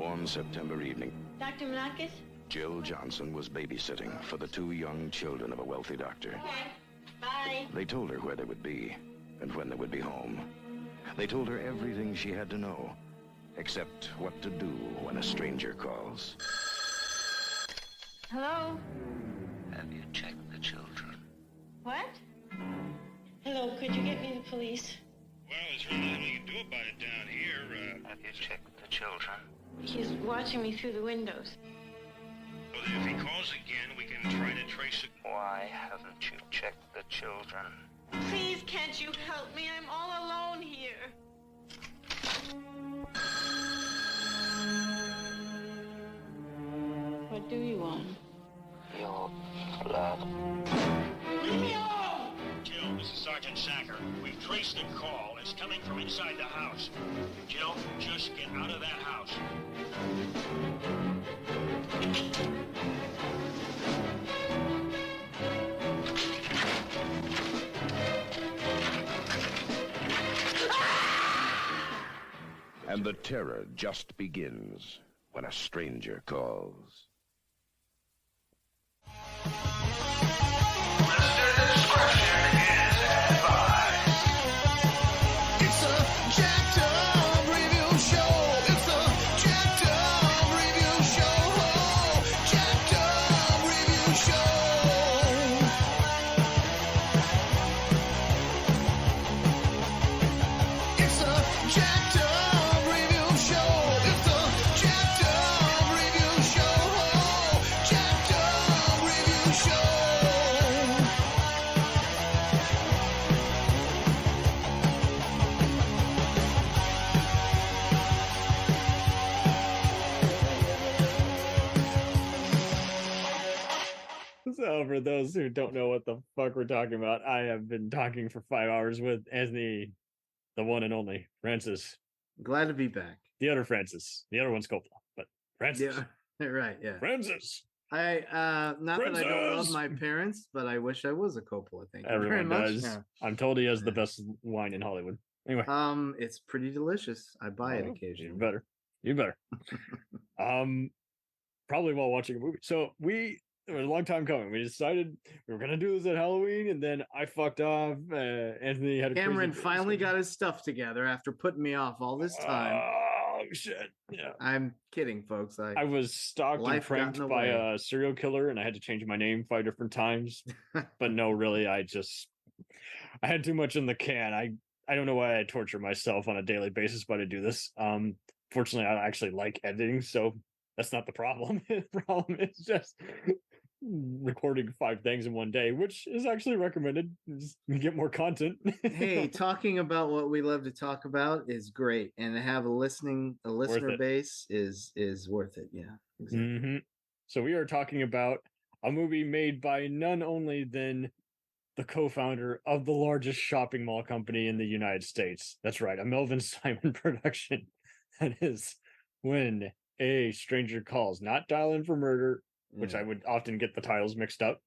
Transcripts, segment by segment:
warm September evening, Dr. Menakis? Jill Johnson was babysitting for the 2 young children of a wealthy doctor. Okay. Bye. They told her where they would be and when they would be home. They told her everything she had to know, except what to do when a stranger calls. Hello? Have you checked the children? What? Hello, could you get me the police? Well, there's really nothing we can do about it down here. Have you checked the children? He's watching me through the windows. Well, if he calls again, we can try to trace it. Why haven't you checked the children? Please, can't you help me? I'm all alone here. What do you want? Your blood. Leave me alone! Jill, this is Sergeant Sacker. We've traced the call. It's coming from inside the house. Jill, just get out of that house. And the terror just begins when a stranger calls. Listener discretion is advised. It's a jacked up review show. It's a jacked up review show. Jacked up review show. It's a jacked up review show. It's a jacked up review show. Jacked up review show. So, for those who don't know what the fuck we're talking about, I have been talking for 5 hours with Anthony, the one and only Francis, Glad to be back. the other Francis. The other one's Coppola, but Francis. Yeah, right. Yeah. Francis. I not that I don't love Princess! my parents, but I wish I was a Coppola. Thank you very Everyone much. does. Yeah. I'm told he has the best wine in Hollywood. Anyway. It's pretty delicious. I buy it Oh, occasionally. You better. You better. Probably while watching a movie. So it was a long time coming. We decided we were gonna do this at Halloween, and then I fucked off. Anthony had a Cameron crazy finally got his stuff together after putting me off all this time. Oh shit! Yeah, I'm kidding, folks. I was stalked and Life got in pranked the by way. a serial killer, and I had to change my name 5 different times. But no, really, I had too much in the can. I don't know why I torture myself on a daily basis, but I do this. Fortunately, I actually like editing, so that's not the problem. The problem is just recording 5 things in one day, which is actually recommended. Just get more content. Hey, talking about what we love to talk about is great, and to have a listener it. base is worth it. Yeah, exactly. Mm-hmm. So we are talking about a movie made by none only than the co-founder of the largest shopping mall company in the United States. That's right, a Melvin Simon production. That is When a Stranger Calls, not Dial In for Murder, which Yeah. I would often get the titles mixed up.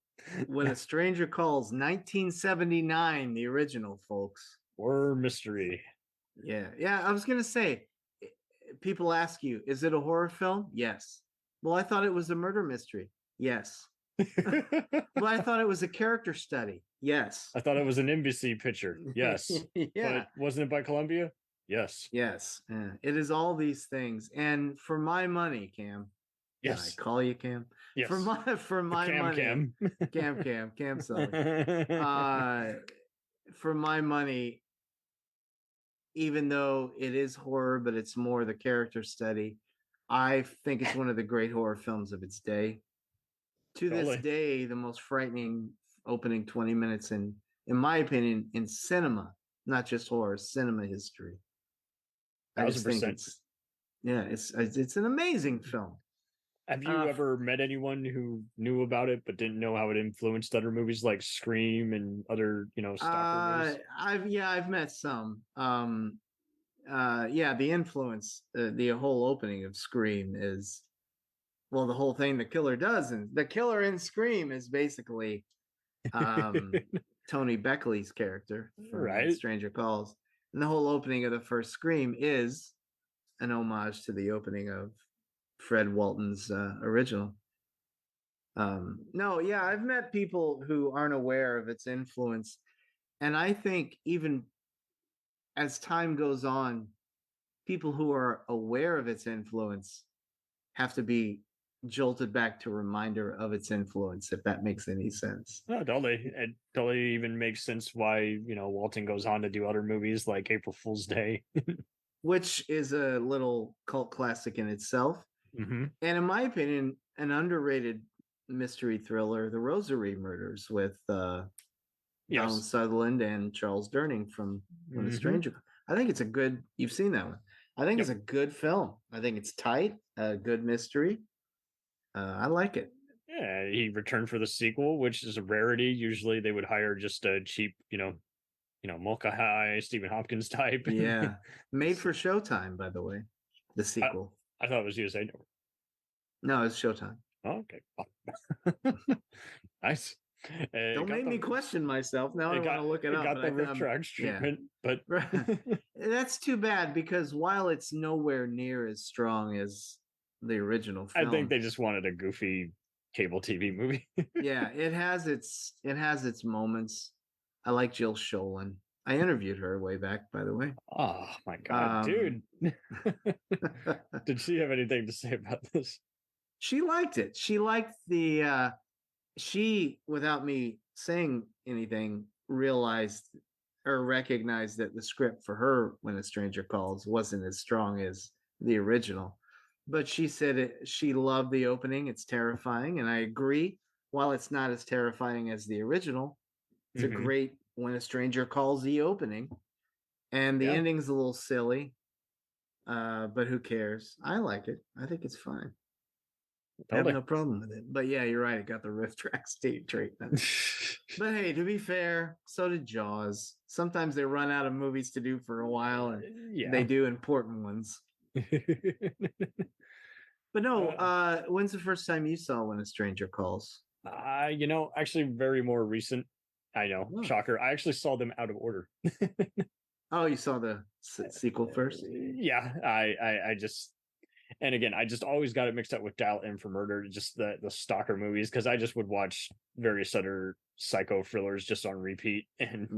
When a Stranger Calls, 1979, the original, folks. Or mystery. Yeah, I was gonna say, people ask you, is it a horror film? Yes. Well, I thought it was a murder mystery. Yes. Well, I thought it was a character study. Yes. I thought it was an NBC picture. Yes. Yeah. But wasn't it by Columbia? Yes. Yes. Yeah. It is all these things. And for my money, Cam. Can Yes. I call you Cam? Yes. For my money. Cam Sully. For my money, even though it is horror, but it's more the character study, I think it's one of the great horror films of its day. To Totally. this day, the most frightening opening 20 minutes in my opinion, in cinema, not just horror, cinema history. I just think 1000%. it's an amazing film. Have you ever met anyone who knew about it but didn't know how it influenced other movies like Scream and other, stalker movies? I've met some. The influence, the whole opening of Scream is, well, the whole thing the killer does, and the killer in Scream is basically Tony Beckley's character from Right. Stranger Calls, and the whole opening of the first Scream is an homage to the opening of Fred Walton's original. No, yeah, I've met people who aren't aware of its influence, and I think even as time goes on, people who are aware of its influence have to be jolted back to a reminder of its influence, if that makes any sense. No, totally. It totally even makes sense why, Walton goes on to do other movies like April Fool's Day. Which is a little cult classic in itself. Hmm. And in my opinion, an underrated mystery thriller, The Rosary Murders, with Donald Yes. Sutherland and Charles Durning from When a Mhm. Stranger. I think it's a good. You've seen that one. I think Yep. it's a good film. I think it's tight, a good mystery. I like it. Yeah, he returned for the sequel, which is a rarity. Usually they would hire just a cheap, Mulca High, Stephen Hopkins type. Yeah, made for Showtime, by the way. The sequel. I thought it was USA. No, it's Showtime. Oh, okay. Nice. Don't make me question myself. Now I want to look it up. Got the but Rift Tracks treatment, but that's too bad, because while it's nowhere near as strong as the original film, I think they just wanted a goofy cable TV movie. yeah, it has its moments. I like Jill Schoelen. I interviewed her way back, by the way. Oh my god, dude. Did she have anything to say about this? She liked it. She liked the she, without me saying anything, realized or recognized that the script for her When a Stranger Calls wasn't as strong as the original. But she said she loved the opening. It's terrifying. And I agree. While it's not as terrifying as the original, it's a great When a Stranger Calls the opening. And the ending's a little silly. But who cares? I like it. I think it's fine. I have no problem with it. But yeah, you're right. It got the riff track state treatment. But hey, to be fair, so did Jaws. Sometimes they run out of movies to do for a while, and they do important ones. But no, when's the first time you saw When a Stranger Calls? Actually very more recent. I know, shocker. I actually saw them out of order. Oh, you saw the sequel first? Yeah, I just, and again, I just always got it mixed up with Dial M for Murder, just the stalker movies, because I just would watch various other psycho thrillers just on repeat and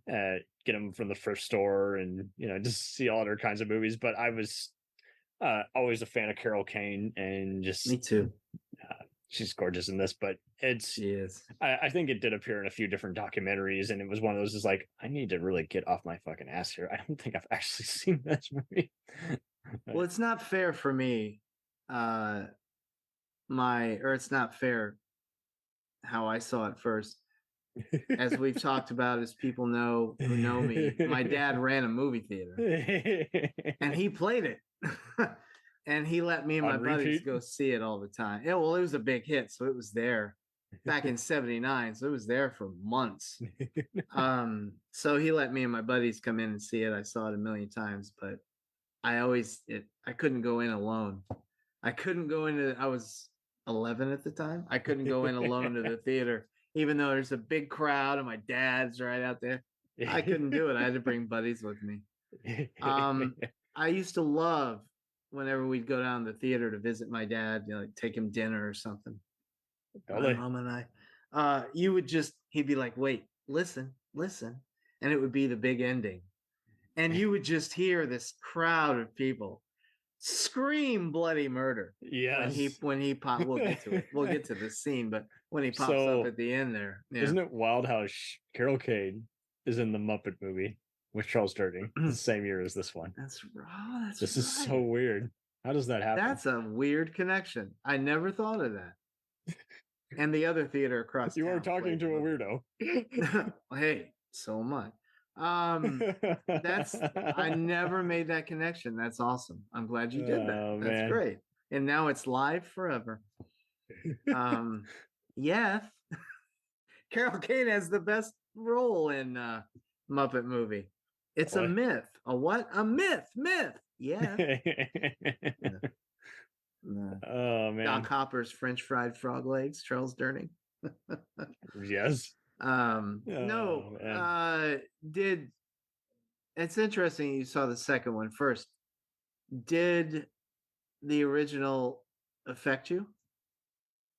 get them from the first store, and just see all other kinds of movies. But I was always a fan of Carol Kane, and just me too. She's gorgeous in this, but she is. I think it did appear in a few different documentaries, and it was one of those is like, I need to really get off my fucking ass here. I don't think I've actually seen this movie. Well, it's not fair for me. It's not fair how I saw it first. As we've talked about, as people know who know me, my dad ran a movie theater and he played it. And he let me and my buddies go see it all the time. Yeah, well, it was a big hit, so it was there back in '79. So it was there for months. So he let me and my buddies come in and see it. I saw it a million times, but I couldn't go in alone. I was 11 at the time. I couldn't go in alone to the theater, even though there's a big crowd and my dad's right out there. I couldn't do it. I had to bring buddies with me. I used to love whenever we'd go down to the theater to visit my dad, like take him dinner or something. My mom and I, he'd be like, wait, listen. And it would be the big ending. And you would just hear this crowd of people scream bloody murder. Yes. When he popped, we'll get to it. We'll get to the scene, but when he pops up at the end there. Yeah. Isn't it wild how Carol Kane is in the Muppet movie with Charles Durning the same year as this one? That's right. This is so weird. How does that happen? That's a weird connection. I never thought of that. And the other theater across you are talking to a weirdo. Hey, so am I. I never made that connection. That's awesome. I'm glad you did that. That's great. And now it's live forever. Yeah. Carol Kane has the best role in Muppet movie. It's a myth. A what? A myth. Yeah. Oh man. Doc Hopper's French fried frog legs, Charles Durning. Yes. It's interesting you saw the second one first. Did the original affect you?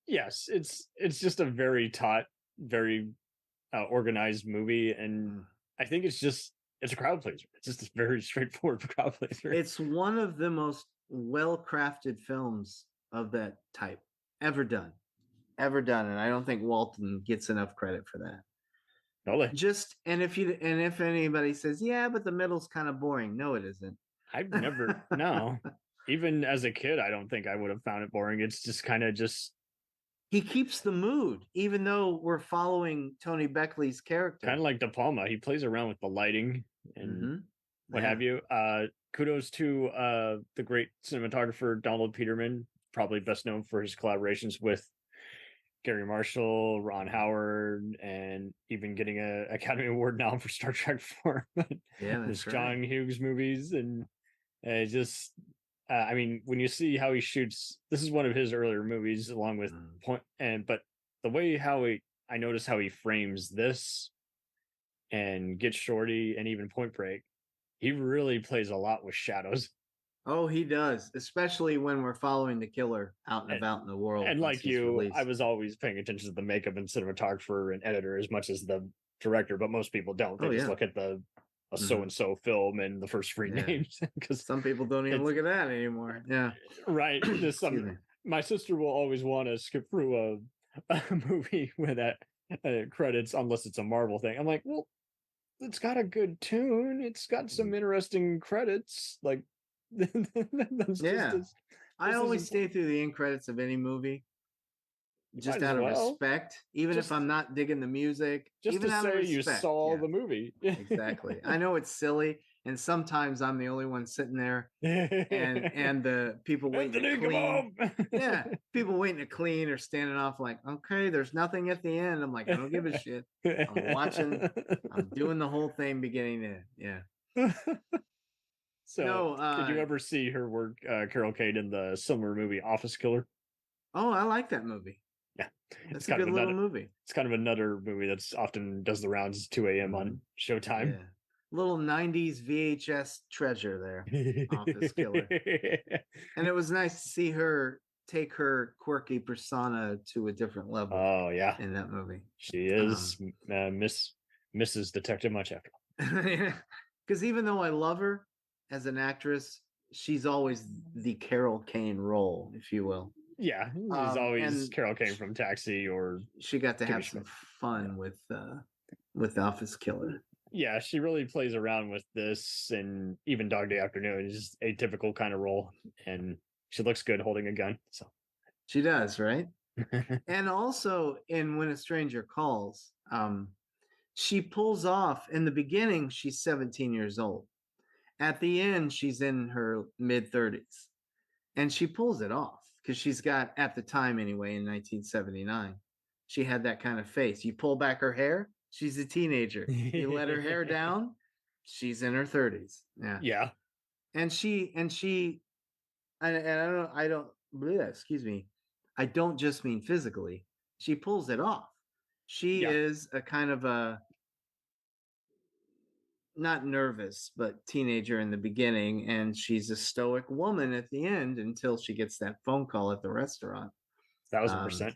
Yes, it's just a very taut, very organized movie, and I think it's a crowd pleaser. It's just a very straightforward crowd pleaser. It's one of the most well-crafted films of that type ever done. Ever done. And I don't think Walton gets enough credit for that. Totally. And if anybody says, yeah, but the middle's kind of boring. No, it isn't. I've never no. Even as a kid, I don't think I would have found it boring. It's just kind of just he keeps the mood, even though we're following Tony Beckley's character. kind of like De Palma. He plays around with the lighting and what have you. Kudos to the great cinematographer Donald Peterman, probably best known for his collaborations with Gary Marshall, Ron Howard, and even getting an Academy Award now for Star Trek 4. Yeah, his that's John Hughes movies, and just I mean, when you see how he shoots, this is one of his earlier movies, along with but the way I notice how he frames this and Get Shorty and even Point Break, he really plays a lot with shadows. Oh, he does, especially when we're following the killer out and about in the world. And like you, I was always paying attention to the makeup and cinematographer and editor as much as the director, but most people don't. They just look at the so-and-so film and the first three names, because some people don't even look at that anymore. Yeah. Right. Just my sister will always want to skip through a movie with that credits unless it's a Marvel thing. I'm like, well, it's got a good tune. It's got some interesting credits. Like, I always stay through the end credits of any movie, just out of respect, even if I'm not digging the music. Just even to out say of respect. You saw the movie. Exactly. I know it's silly, and sometimes I'm the only one sitting there, and the people waiting to clean. Yeah, people waiting to clean or standing off like, okay, there's nothing at the end. I'm like, I don't give a shit. I'm watching. I'm doing the whole thing beginning to end. Yeah. So, did you ever see her work, Carol Kane, in the similar movie Office Killer? Oh, I like that movie. Yeah, it's a good little movie. It's kind of another movie that's often does the rounds 2 a.m. on Showtime. Yeah. Little 90s VHS treasure there, Office Killer. And it was nice to see her take her quirky persona to a different level. Oh, yeah. In that movie. She is Mrs. Detective Much After. Because even though I love her as an actress, she's always the Carol Kane role, if you will. Yeah, she's always Carol Kane from Taxi, or she got to have some fun with Office Killer. Yeah, she really plays around with this, and even Dog Day Afternoon is just a typical kind of role, and she looks good holding a gun. So she does, right? And also in When a Stranger Calls, she pulls off. In the beginning, she's 17 years old. At the end, she's in her mid-30s, and she pulls it off because she's got, at the time anyway, in 1979, she had that kind of face. You pull back her hair, she's a teenager. You let her hair down, she's in her 30s. Yeah. Yeah. And I don't just mean physically. She pulls it off. She is a kind of a, not nervous, but teenager in the beginning, and she's a stoic woman at the end until she gets that phone call at the restaurant. 1,000%.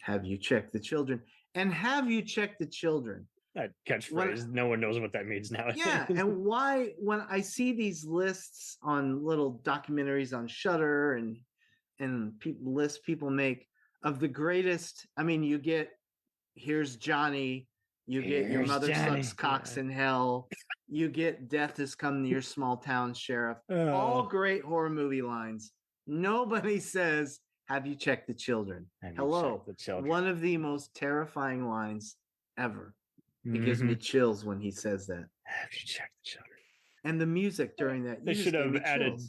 Have you checked the children? And have you checked the children? That catchphrase, no one knows what that means now. Yeah, and why, when I see these lists on little documentaries on Shudder and lists people make of the greatest, I mean, you get Here's Johnny, you get Your Mother Sucks Cocks in Hell, you get Death Has Come to Your Small Town Sheriff, all great horror movie lines. Nobody says, have you checked the children? Hello, the children. One of the most terrifying lines ever. It gives me chills when he says that. Have you checked the children? And the music during that. They should have added.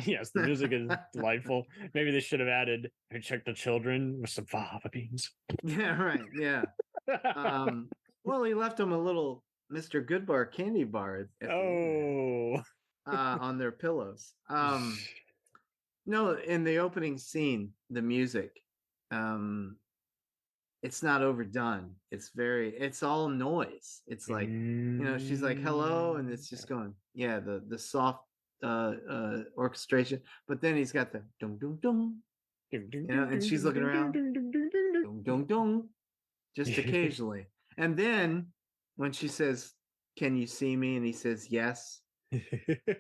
Yes, the music is delightful. Maybe they should have added, have you checked the children with some fava beans? Yeah, right. Yeah. Well, he left them a little Mr. Goodbar candy bar. On their pillows. No, in the opening scene, the music, it's not overdone. It's all noise. It's like, she's like, hello. And it's just going, the soft orchestration, but then he's got the dum dum dum, and she's looking around, dum dum dum, just occasionally. And then when she says, "Can you see me?" and he says, "Yes,"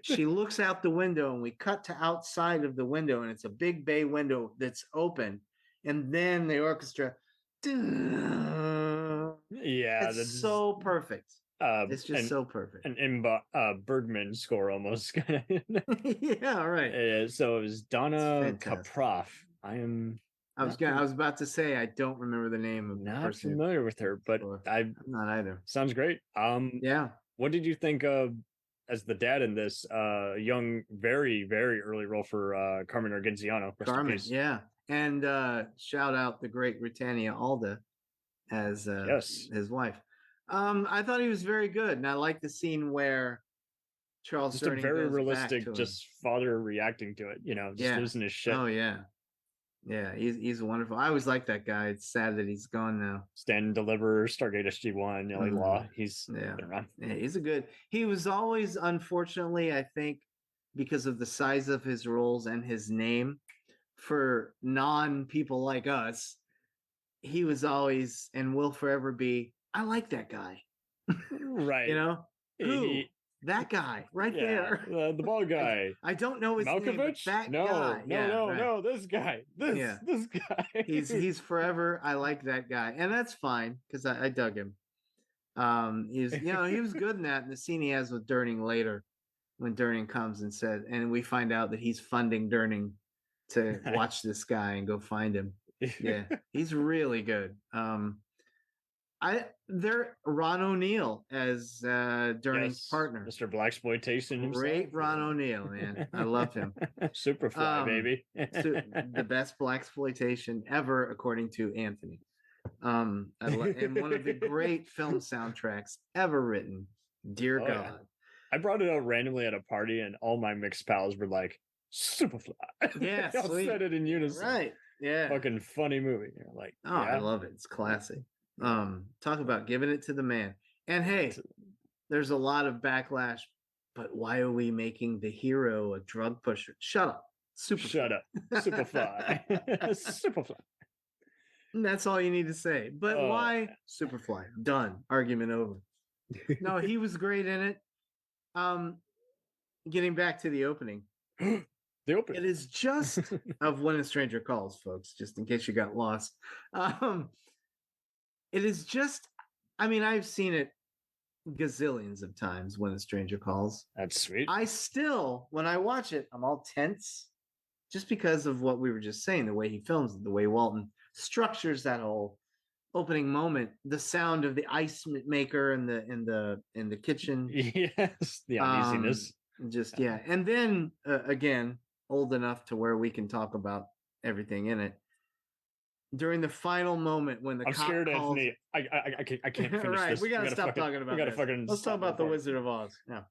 she looks out the window, and we cut to outside of the window, and it's a big bay window that's open, and then the orchestra. Yeah, It's that's so perfect. It's just and so perfect. an Bergman score almost kind of. Yeah, right. So it was Donna fantastic. Kaproff. I am I was about to say I don't remember the name of the not person. familiar with her, but I'm not either. sounds great. Yeah. What did you think of as the dad in this young, very, very early role for Carmen Argenziano? Rest in Carmen, peace. yeah. And shout out the great Britannia Alda as Yes. his wife. I thought he was very good, and I like the scene where Charles Just a Durning very goes realistic, back to him. just father reacting to it, just losing his shit. Oh yeah, yeah. He's wonderful. I always like that guy. It's sad that he's gone now. Stand and Deliver, Stargate SG-1, LA Law. He's been around. Yeah, he's a good. He was always, unfortunately, I think, because of the size of his roles and his name, for non-people like us, he was always and will forever be. I like that guy. Right. Who? That guy right there. The bald guy. I don't know his name. But Malkovich? that No, guy. no, this guy. This guy. He's forever. I like that guy, and that's fine because I dug him. He was good in that. In the scene he has with Durning later, when Durning comes and said, and we find out that he's funding Durning to watch this guy and go find him. Yeah, he's really good. Ron O'Neal as Durning's partner. Mr. Blaxploitation. Great Ron O'Neal, man. I love him. Superfly, baby. The best blaxploitation ever, according to Anthony. And one of the great film soundtracks ever written. Dear God. Yeah. I brought it out randomly at a party, and all my mixed pals were like, Superfly. Yeah, they all said it in unison. Right. Yeah. Fucking funny movie. You're like, I love it. It's classic. Talk about giving it to the man. And hey, there's a lot of backlash, but why are we making the hero a drug pusher? Shut up. Shut up. Superfly. Superfly. And that's all you need to say. But why Superfly? Done. Argument over. No, he was great in it. Getting back to the opening. The opening. It is just of When a Stranger Calls, folks, just in case you got lost. It is just, I've seen it gazillions of times, When a Stranger Calls. That's sweet. I still, when I watch it, I'm all tense just because of what we were just saying, the way he films it, the way Walton structures that whole opening moment, the sound of the ice maker in the kitchen. Yes, the uneasiness. And then again, old enough to where we can talk about everything in it. During the final moment when the I'm cop scared, calls... Anthony. I can't finish right, this. we gotta stop talking about this. Let's talk about the Wizard of Oz. Yeah.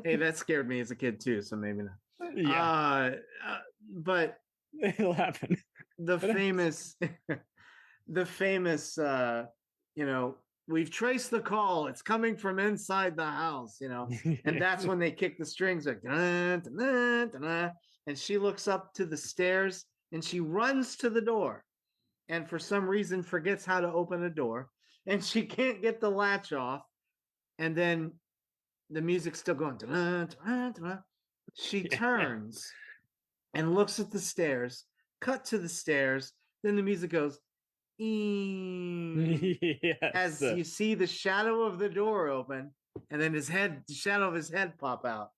Hey, that scared me as a kid too, so maybe not. Yeah. But it'll happen. The famous we've traced the call, it's coming from inside the house, and that's when they kick the strings like dun, dun, dun, dun, dun, and she looks up to the stairs and she runs to the door and for some reason forgets how to open a door and she can't get the latch off, and then the music's still going dun, dun, dun, dun. She turns and looks at the stairs, cut to the stairs, then the music goes yes. As you see the shadow of the door open, and then the shadow of his head pop out,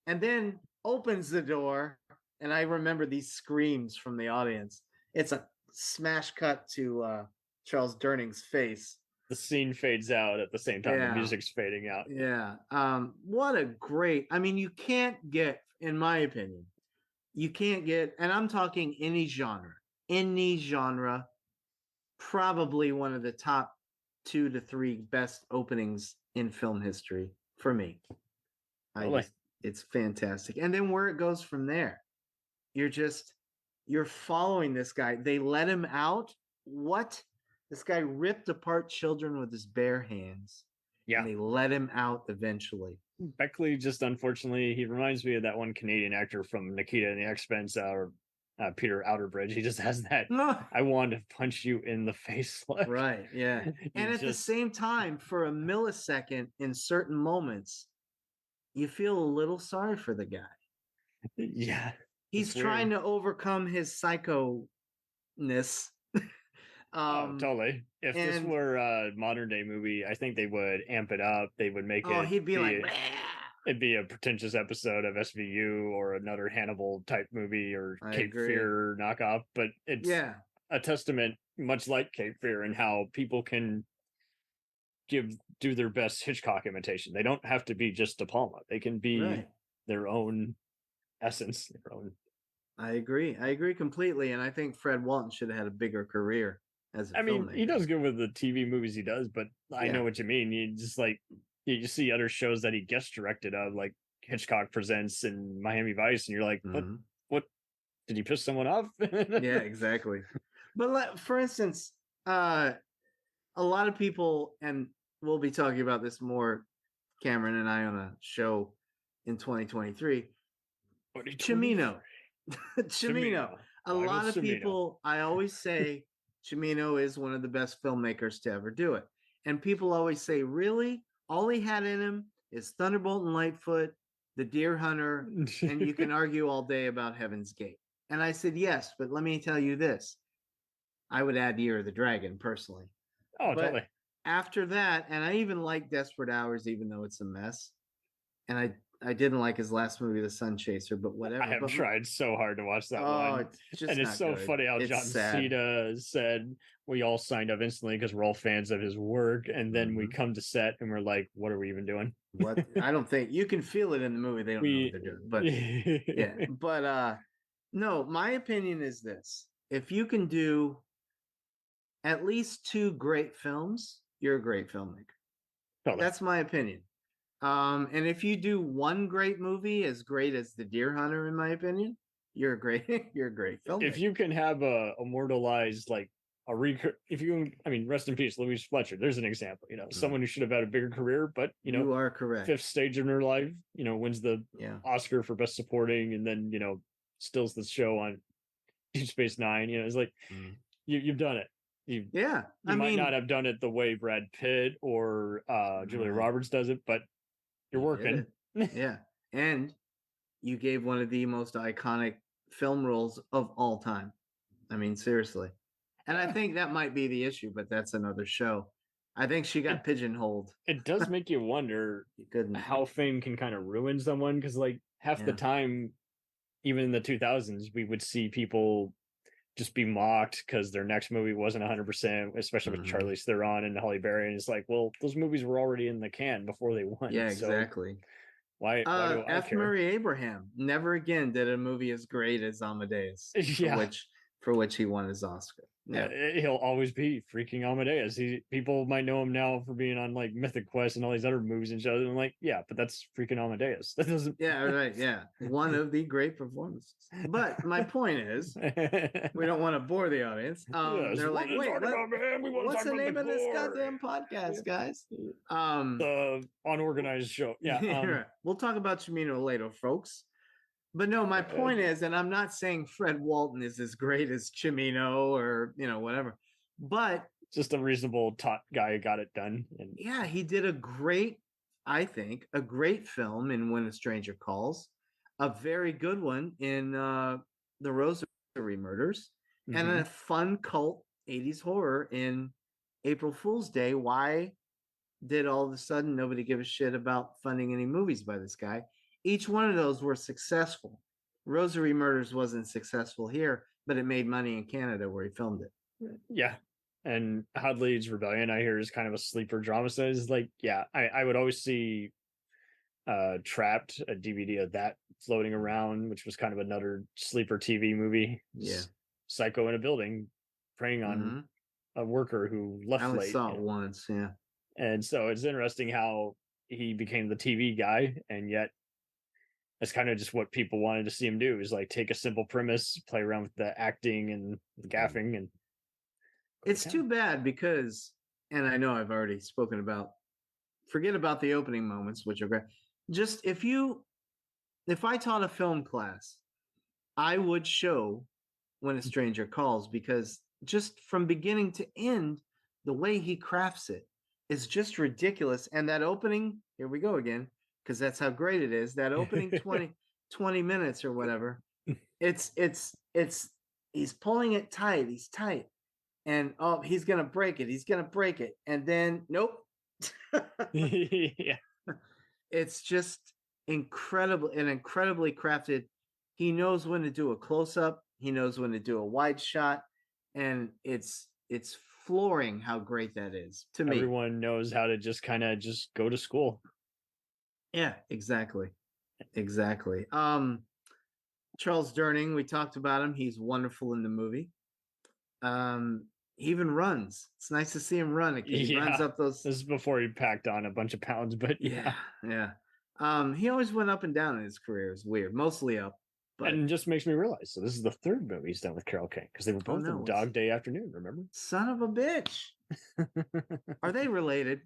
and then opens the door. And I remember these screams from the audience. It's a smash cut to Charles Durning's face. The scene fades out at the same time the music's fading out. Yeah. What a great, you can't get, in my opinion, and I'm talking any genre, probably one of the top 2 to 3 best openings in film history for me. It's fantastic. And then where it goes from there, you're following this guy. They let him out. What? This guy ripped apart children with his bare hands. Yeah. And they let him out eventually. Beckley just unfortunately he reminds me of that one Canadian actor from Nikita and the Expense, Peter Outerbridge. He just has that I want to punch you in the face look. Right, yeah. And at the just- same time, for a millisecond in certain moments, you feel a little sorry for the guy. Yeah. He's trying to overcome his psycho-ness. Totally. If this were a modern day movie, I think they would amp it up. They would make it. He'd be like, it'd be a pretentious episode of SVU or another Hannibal type movie or Cape Fear knockoff. But it's a testament, much like Cape Fear, and how people can do their best Hitchcock imitation. They don't have to be just De Palma. They can be their own essence, their own. I agree completely, and I think Fred Walton should have had a bigger career as a filmmaker. He does good with the TV movies he does, but I know what you mean. You just like you see other shows that he guest directed of, like Hitchcock Presents and Miami Vice, and you're like, what did he piss someone off? Yeah, exactly. But for instance, a lot of people, and we'll be talking about this more, Cameron and I, on a show in 2023. Cimino. Cimino. A lot of people, I always say Cimino is one of the best filmmakers to ever do it. And people always say, really? All he had in him is Thunderbolt and Lightfoot, The Deer Hunter, and you can argue all day about Heaven's Gate. And I said, yes, but let me tell you this. I would add Year of the Dragon, personally. Oh, totally. After that, and I even like Desperate Hours, even though it's a mess. And I didn't like his last movie, The Sun Chaser, but whatever. I have tried so hard to watch that one. It's so funny how John Cena said we all signed up instantly because we're all fans of his work. And then we come to set and we're like, what are we even doing? What? I don't think you can feel it in the movie. They don't know what they're doing. But yeah. But no, my opinion is this. If you can do at least 2 great films, you're a great filmmaker. Totally. That's my opinion. And if you do 1 great movie as great as The Deer Hunter, in my opinion, you're a great filmmaker. If you can have a immortalized, like if you, rest in peace, Louise Fletcher. There's an example, someone who should have had a bigger career, but you are correct. 5th stage in her life, wins the Oscar for best supporting, and then stills the show on Deep Space Nine. It's like you've done it. You might not have done it the way Brad Pitt or Julia Roberts does it, but you're working. Yeah. And you gave one of the most iconic film roles of all time. Seriously. And I think that might be the issue, but that's another show. I think she got pigeonholed. It does make you wonder how fame can kind of ruin someone, because like half the time, even in the 2000s, we would see people just be mocked because their next movie wasn't 100%, especially with Charlize Theron and Halle Berry. And it's like, well, those movies were already in the can before they won. Yeah, exactly. So why do I F. care? Murray Abraham never again did a movie as great as Amadeus, for which he won his Oscar. Yeah, he'll always be freaking Amadeus. People might know him now for being on like Mythic Quest and all these other movies and shows. And I'm like, yeah, but that's freaking Amadeus. That doesn't. Yeah, right. Yeah, one of the great performances. But my point is, we don't want to bore the audience. They're like, wait, what's the name of this goddamn podcast, guys? The unorganized show. Yeah, we'll talk about Cimino later, folks. But no, my point is, and I'm not saying Fred Walton is as great as Cimino or, whatever, but just a reasonable top guy who got it done. And yeah, he did a great film in When a Stranger Calls, a very good one in The Rosary Murders, and a fun cult 80s horror in April Fool's Day. Why did all of a sudden nobody give a shit about funding any movies by this guy? Each one of those were successful. Rosary Murders wasn't successful here, but it made money in Canada where he filmed it. Yeah. And Hadley's Rebellion, I hear, is kind of a sleeper drama. So it's like, I would always see Trapped, a DVD of that floating around, which was kind of another sleeper TV movie. Yeah. Psycho in a building preying on a worker who left late. I only saw it once, yeah. And so it's interesting how he became the TV guy, and yet that's kind of just what people wanted to see him do, is like take a simple premise, play around with the acting and the gaffing. And it's too bad because, and I know I've already spoken about, forget about the opening moments, which are great. just if I taught a film class, I would show When a Stranger Calls, because just from beginning to end, the way he crafts it is just ridiculous. And that opening, here we go again, because that's how great it is. That opening 20 minutes or whatever, it's he's pulling it tight. He's tight. And oh, he's gonna break it. He's gonna break it. And then nope. Yeah. It's just incredible and incredibly crafted. He knows when to do a close-up, he knows when to do a wide shot, and it's flooring how great that is to me. Everyone knows how to just kind of just go to school. Yeah, exactly. Exactly. Charles Durning, we talked about him. He's wonderful in the movie. He even runs. It's nice to see him run. He runs up those. This is before he packed on a bunch of pounds, but Yeah. He always went up and down in his career. It's weird, mostly up. But And it just makes me realize. So this is the third movie he's done with Carol Kane, because they were both no, in Dog Day Afternoon. Remember? son of a bitch. Are they related?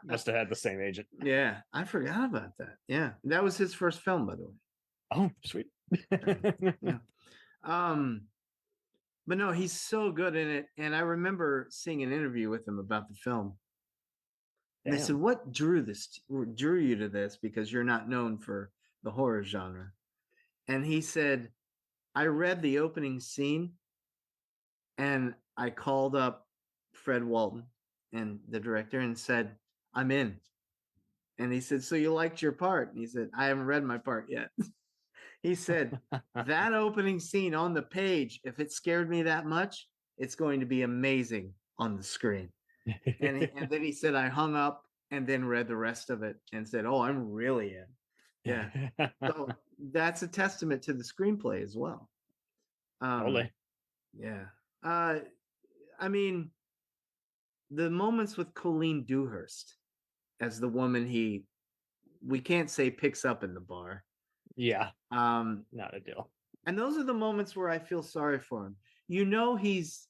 Must have had the same agent. Yeah, I forgot about that. Yeah, that was his first film, by the way. Oh, sweet. Yeah. But no, he's so good in it. And I remember seeing an interview with him about the film. And I Damn. said, "What drew you to this? Because you're not known for the horror genre." And he said, "I read the opening scene, and I called up Fred Walton and the director and said, I'm in." And he said, "So you liked your part?" And he said, "I haven't read my part yet." He said, "That opening scene on the page, if it scared me that much, it's going to be amazing on the screen." And then he said, "I hung up and then read the rest of it and said, oh, I'm really in." Yeah. So that's a testament to the screenplay as well. Totally. Yeah. I mean, the moments with Colleen Dewhurst as the woman we can't say picks up in the bar. Yeah. Not a deal. And those are the moments where I feel sorry for him. You know, he's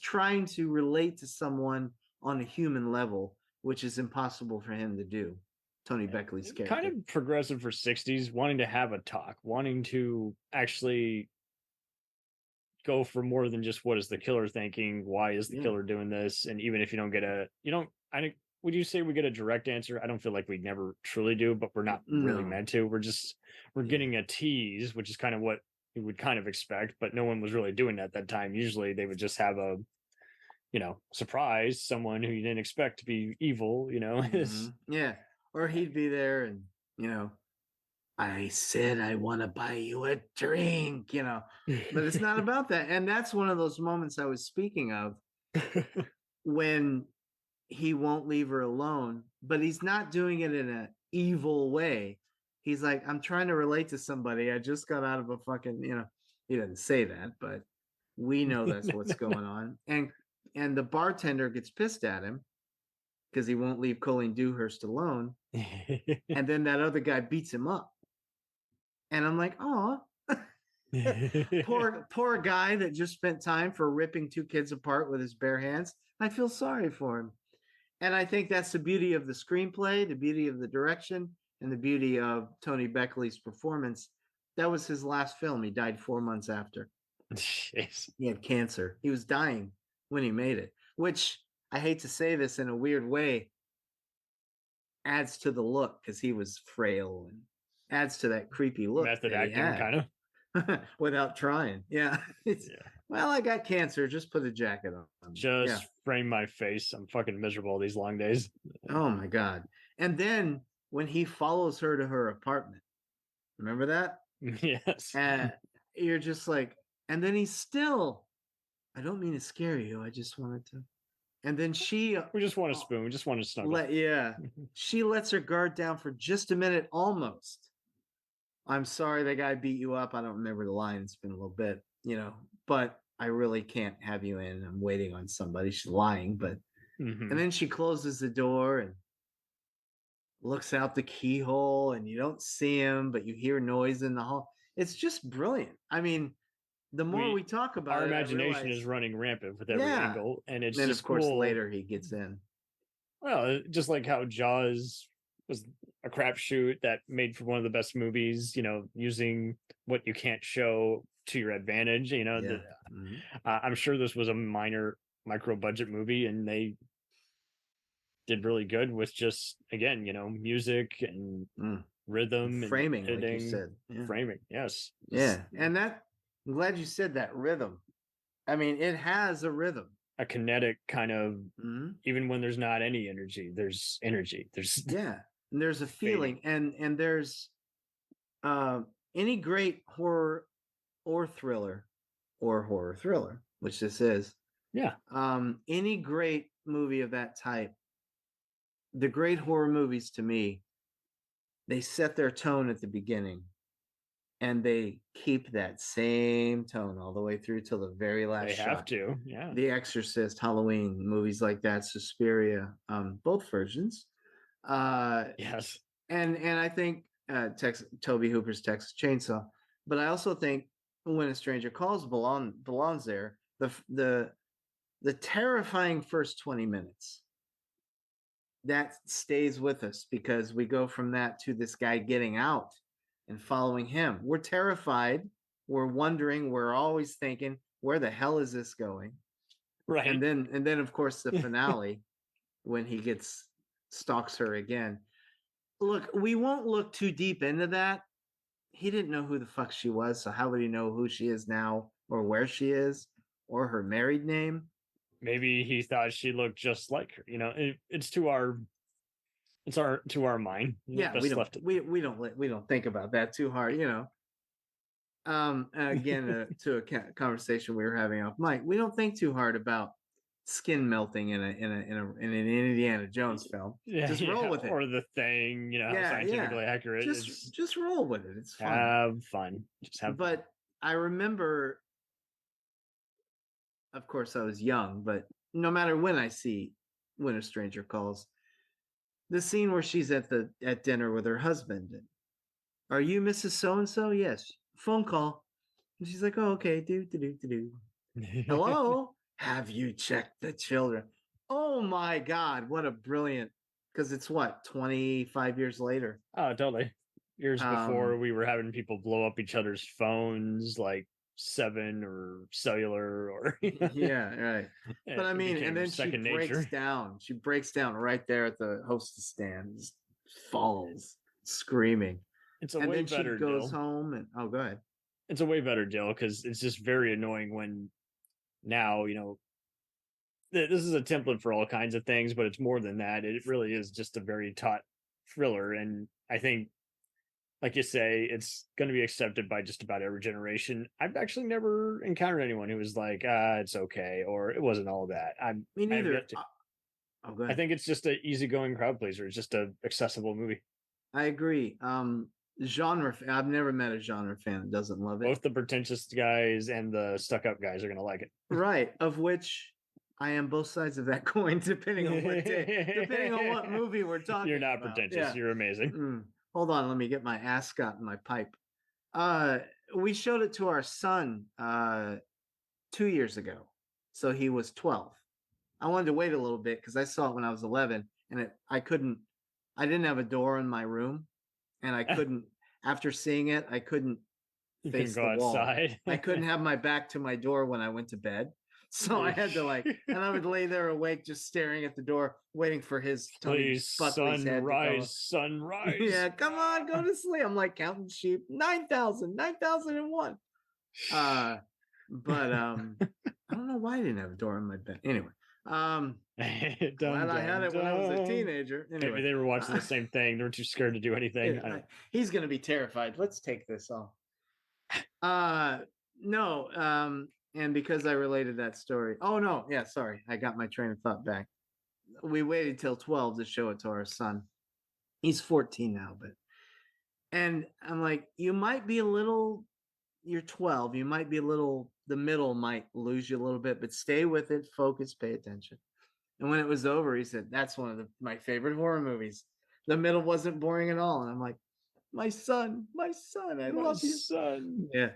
trying to relate to someone on a human level, which is impossible for him to do. Tony Beckley's character. Kind of progressive for 60s, wanting to have a talk, wanting to actually go for more than just what is the killer thinking, why is the killer doing this, and even if you don't get would you say we get a direct answer? I don't feel like we never truly do, but we're not really meant to. We're getting a tease, which is kind of what you would kind of expect, but no one was really doing that at that time. Usually they would just have a surprise someone who you didn't expect to be evil, Yeah. Or he'd be there and, "I said I want to buy you a drink," but it's not about that. And that's one of those moments I was speaking of when he won't leave her alone, but he's not doing it in an evil way. He's like, "I'm trying to relate to somebody. I just got out of a fucking," he didn't say that, but we know that's what's going on. And the bartender gets pissed at him because he won't leave Colleen Dewhurst alone. And then that other guy beats him up. And I'm like, oh, poor guy that just spent time for ripping two kids apart with his bare hands. I feel sorry for him. And I think that's the beauty of the screenplay, the beauty of the direction, and the beauty of Tony Beckley's performance. That was his last film. He died 4 months after. Jeez. He had cancer. He was dying when he made it, which, I hate to say this in a weird way, adds to the look because he was frail and adds to that creepy look. Method acting, kind of. Without trying. Yeah. Well, I got cancer. Just put a jacket on. Just frame my face. I'm fucking miserable these long days. Oh my God. And then when he follows her to her apartment, remember that? Yes. And you're just like, and then he's still, "I don't mean to scare you. I just wanted to." And then we just want a spoon. We just want to snuggle. She lets her guard down for just a minute, almost. "I'm sorry that guy beat you up. I don't remember the line. It's been a little bit, but I really can't have you in. I'm waiting on somebody." She's lying, but, and then she closes the door and looks out the keyhole, and you don't see him, but you hear noise in the hall. It's just brilliant. I mean, the more we talk about our it, imagination is running rampant with every angle, and it's then just of course cool. Later he gets in. Well, just like how Jaws was a crapshoot that made for one of the best movies, using what you can't show to your advantage. Mhm. I'm sure this was a micro budget movie, and they did really good with just, again, music and Mm. rhythm and Framing, like you editing, said. Yeah. framing. Yes. Yeah. And that, I'm glad you said that rhythm. I mean, it has a rhythm. A kinetic kind of, Mhm. even when there's not any energy, there's energy. There's Yeah. And there's a feeling, and there's any great horror or thriller, which this is. yeah. Any great movie of that type, the great horror movies to me, they set their tone at the beginning and they keep that same tone all the way through till the very last They shot. have to. Yeah. The Exorcist, Halloween, movies like that, Suspiria, both versions. Yes. And I think Toby Hooper's Texas Chainsaw, but I also think When a Stranger Calls belongs there. The terrifying first 20 minutes that stays with us because we go from that to this guy getting out and following him. We're terrified. We're wondering. We're always thinking, where the hell is this going? Right. And then of course the finale when he stalks her again. Look, we won't look too deep into that. He didn't know who the fuck she was, so how would he know who she is now or where she is or her married name? Maybe he thought she looked just like her. It's to our mind. Yeah, we don't think about that too hard, Again, to a conversation we were having off mic, we don't think too hard about skin melting in an Indiana Jones film. Just roll with it. Or The Thing, scientifically accurate. Just roll with it. It's fun. Have fun. Just have fun. But I remember, of course, I was young, but no matter when I see When a Stranger Calls, the scene where she's at dinner with her husband. Are you Mrs. So-and-so? Yes. Phone call. And she's like, oh, okay. Do. Hello? Have you checked the children? Oh my God. What a brilliant, because it's what, 25 years later? Oh, totally. Years before we were having people blow up each other's phones, like 7 or cellular or yeah, right. But I mean, and then she breaks down. She breaks down right there at the hostess stand, just falls screaming. It's a and way then better she goes deal. home and go ahead. It's a way better deal because it's just very annoying when now, this is a template for all kinds of things, but it's more than that. It really is just a very taut thriller. And I think, like you say, it's going to be accepted by just about every generation. I've actually never encountered anyone who was like, it's okay, or it wasn't all that. Me neither. Go ahead. I think it's just an easygoing crowd pleaser. It's just a accessible movie. I agree. Genre. I've never met a genre fan that doesn't love it. Both the pretentious guys and the stuck-up guys are going to like it. Right. Of which I am both sides of that coin, depending on what movie we're talking. You're not about. pretentious. Yeah. You're amazing. Hold on, let me get my ascot in my pipe. We showed it to our son 2 years ago, so he was 12. I wanted to wait a little bit because I saw it when I was 11, and I didn't have a door in my room, and I couldn't. After seeing it, I couldn't face the wall. I couldn't have my back to my door when I went to bed. So I had to and I would lay there awake, just staring at the door, waiting for his Please, sunrise. Yeah, come on, go to sleep. I'm like counting sheep. 9,001. But I don't know why I didn't have a door in my bed. Anyway, glad I had it when I was a teenager. Anyway, maybe they were watching the same thing. They were too scared to do anything. He's gonna be terrified. Let's take this off. No. And because I related that story. Oh, no. Yeah, sorry. I got my train of thought back. We waited till 12 to show it to our son. He's 14 now, and I'm like, you're 12. You might be the middle might lose you a little bit, but stay with it, focus, pay attention. And when it was over, he said, that's one of my favorite horror movies. The middle wasn't boring at all. And I'm like, my son, I love you. Son. Yeah.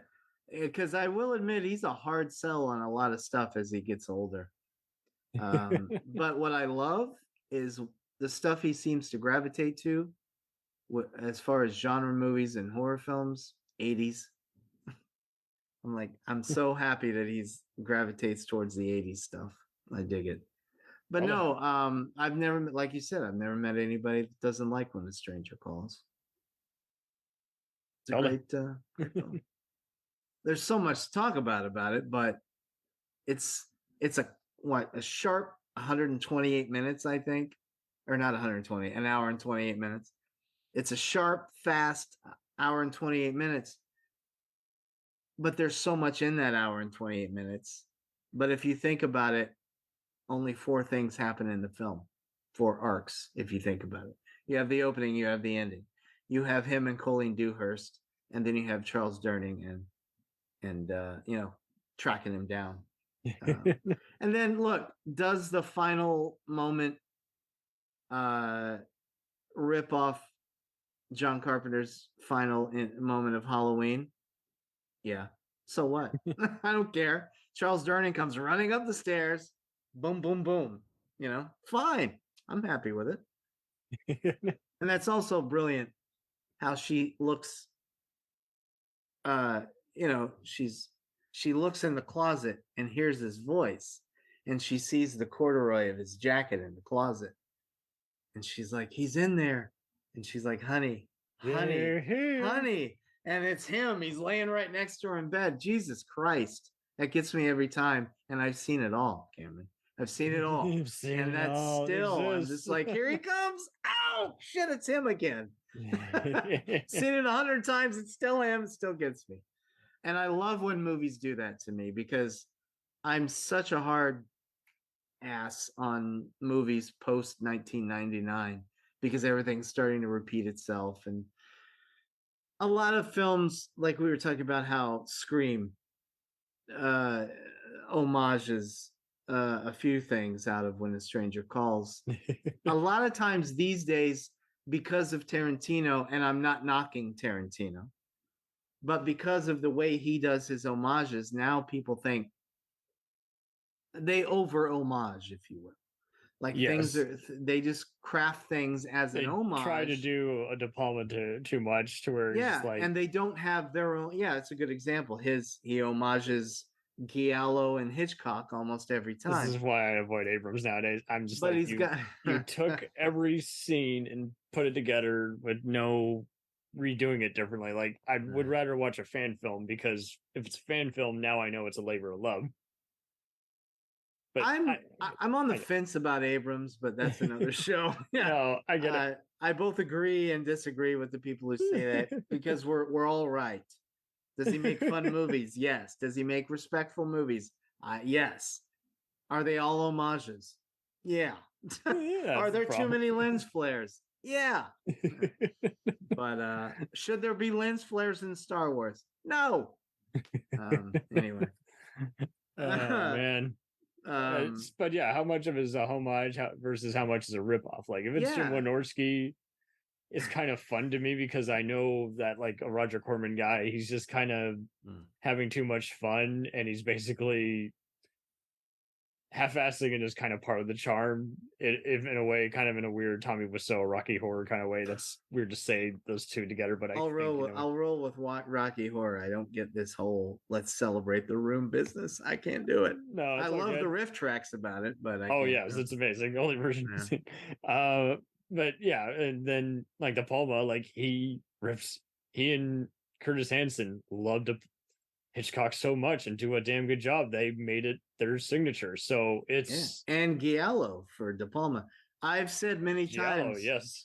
Because I will admit he's a hard sell on a lot of stuff as he gets older. But what I love is the stuff he seems to gravitate to as far as genre movies and horror films, 80s. I'm like, I'm so happy that he's gravitates towards the 80s stuff. I dig it. But Okay. no, I've never, like you said, I've never met anybody that doesn't like When a Stranger Calls. It's a Okay. great film. There's so much to talk about it, but it's a sharp 128 minutes, I think, or not 120, an hour and 28 minutes. It's a sharp, fast hour and 28 minutes, but there's so much in that hour and 28 minutes. But if you think about it, only 4 things happen in the film, 4 arcs. If you think about it, you have the opening, you have the ending, you have him and Colleen Dewhurst, and then you have Charles Durning and tracking him down. And then look, does the final moment rip off John Carpenter's final moment of Halloween? Yeah. So what? I don't care. Charles Durning comes running up the stairs. Boom, boom, boom. Fine. I'm happy with it. And that's also brilliant how she looks. She looks in the closet and hears his voice, and she sees the corduroy of his jacket in the closet, and she's like, he's in there, and she's like, honey, honey, and it's him. He's laying right next to her in bed. Jesus Christ, that gets me every time, and I've seen it all, Cameron. I've seen it all. You've seen And it that's all. still, I'm Exists. just like, here he comes. Ow, shit, it's him again. Seen it 100 times, it's still him. It still gets me. And I love when movies do that to me, because I'm such a hard ass on movies post 1999, because everything's starting to repeat itself. And a lot of films, like we were talking about how Scream homages a few things out of When a Stranger Calls. A lot of times these days, because of Tarantino, and I'm not knocking Tarantino, but because of the way he does his homages, now people think they over homage, if you will. Like things Yes. they just craft things as They an homage. try to do a De Palma too much to where it's just like, and they don't have their own. Yeah, it's a good example. He homages Giallo and Hitchcock almost every this time. is why I avoid Abrams nowadays. I'm just But like, he's got you took every scene and put it together with no redoing it differently. Like, I would rather watch a fan film, because if it's a fan film, now I know it's a labor of love. But I'm on the fence about Abrams, but that's another show. Yeah, no, I get it. I both agree and disagree with the people who say that, because we're all right. Does he make fun movies? Yes. Does he make respectful movies? Yes. Are they all homages? Yeah. Are there too many lens flares? Yeah. But should there be lens flares in Star Wars? No. Anyway. Oh man. But yeah, how much of it is a homage versus how much is a ripoff? Like, if it's Jim Wynorski, it's kind of fun to me, because I know that, like, a Roger Corman guy, he's just kind of having too much fun, and he's basically half-assing and is kind of part of the charm, if in a way, kind of in a weird Tommy Wiseau, Rocky Horror kind of way. That's weird to say those two together, but I'll roll with Rocky Horror. I don't get this whole let's celebrate the room business. I can't do it. No, I love the riff tracks about it, but yes, it's amazing. The only version. Yeah. But yeah, and then like De Palma, like he and Curtis Hanson loved Hitchcock so much and do a damn good job. They made it their signature. So it's and Giallo for De Palma. I've said many times. Yes.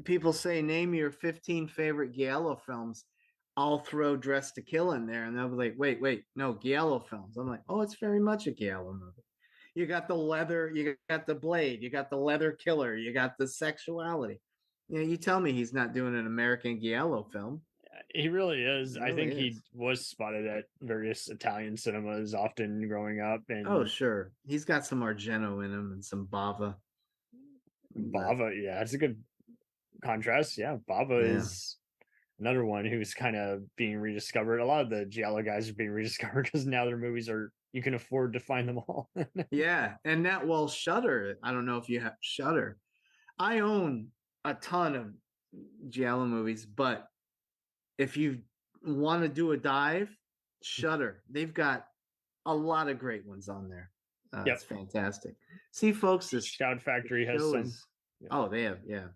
People say, name your 15 favorite Giallo films. I'll throw Dress to Kill in there, and they'll be like, wait, no, Giallo films. I'm like, oh, it's very much a Giallo movie. You got the leather, you got the blade, you got the leather killer, you got the sexuality. You tell me he's not doing an American Giallo film. He really is. I think he was spotted at various Italian cinemas often growing up. And oh, sure. He's got some Argento in him and some Bava. Yeah, it's a good contrast. Yeah, Bava is another one who's kind of being rediscovered. A lot of the Giallo guys are being rediscovered because now their movies you can afford to find them all. Yeah, and Shudder. I don't know if you have Shudder. I own a ton of giallo movies, but if you want to do a dive, Shudder. They've got a lot of great ones on there. Yep. It's fantastic. See, folks, this Shout Factory has show some. is. Yeah. Oh, they have, yeah.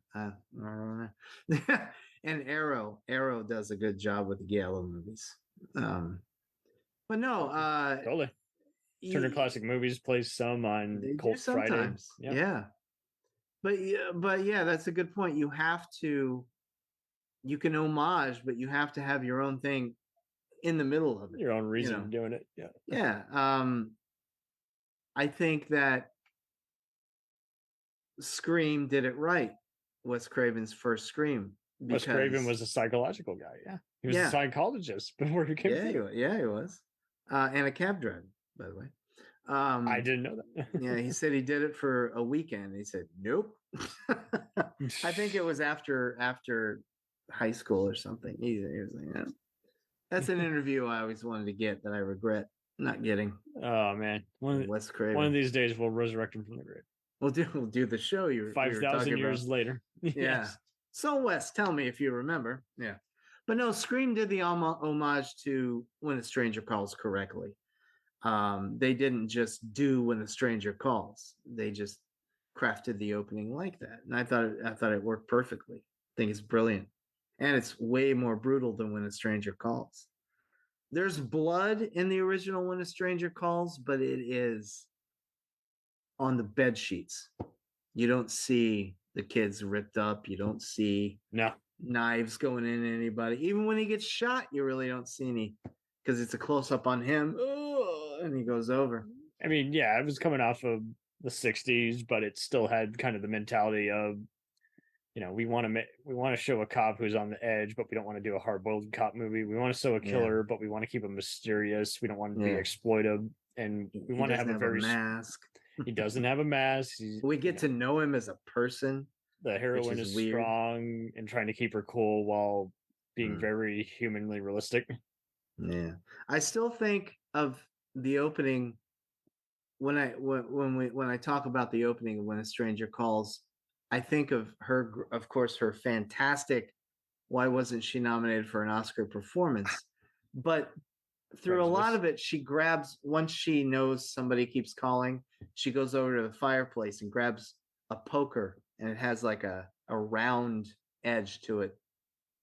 And Arrow does a good job with the giallo movies. But no, Totally. Turner Classic Movies plays some on they do Cult Friday. sometimes. Yeah. But yeah, that's a good point. You can homage, but you have to have your own thing in the middle of it. Your own reason for doing it. Yeah. Yeah. I think that Scream did it right. Wes Craven's first Scream. Wes Craven was a psychological guy. Yeah. He was a psychologist before he became he was. And a cab driver, by the way. I didn't know that. Yeah, he said he did it for a weekend. He said, nope. I think it was after high school or something. He was like, yeah. That's an interview I always wanted to get that I regret not getting. Oh man, Wes Craven. One of these days we'll resurrect him from the grave. We'll do the show. 5,000 years later. Yeah. Yes. So Wes, tell me if you remember. Yeah. But no, Scream did the homage to When a Stranger Calls correctly. They didn't just do When a Stranger Calls. They just crafted the opening like that, and I thought it worked perfectly. I think it's brilliant, and it's way more brutal than When a Stranger Calls. There's blood in the original When a Stranger Calls, but it is on the bed sheets. You don't see the kids ripped up. You don't see knives going in anybody. Even when he gets shot, you really don't see any, because it's a close up on him. Oh, and he goes over. I mean, yeah, it was coming off of the 60s, but it still had kind of the mentality of, we want to show a cop who's on the edge, but we don't want to do a hard-boiled cop movie. We want to show a killer, but we want to keep him mysterious. We don't want to be exploitive, and we want to have a very mask. He doesn't have a mask. We get to know him as a person. The heroine is strong and trying to keep her cool while being very humanly realistic. Yeah, I still think of the opening when I talk about the opening of When a Stranger Calls. I think of her, of course, her fantastic. Why wasn't she nominated for an Oscar performance? But through a lot of it, she grabs, once she knows somebody keeps calling, she goes over to the fireplace and grabs a poker, and it has like a round edge to it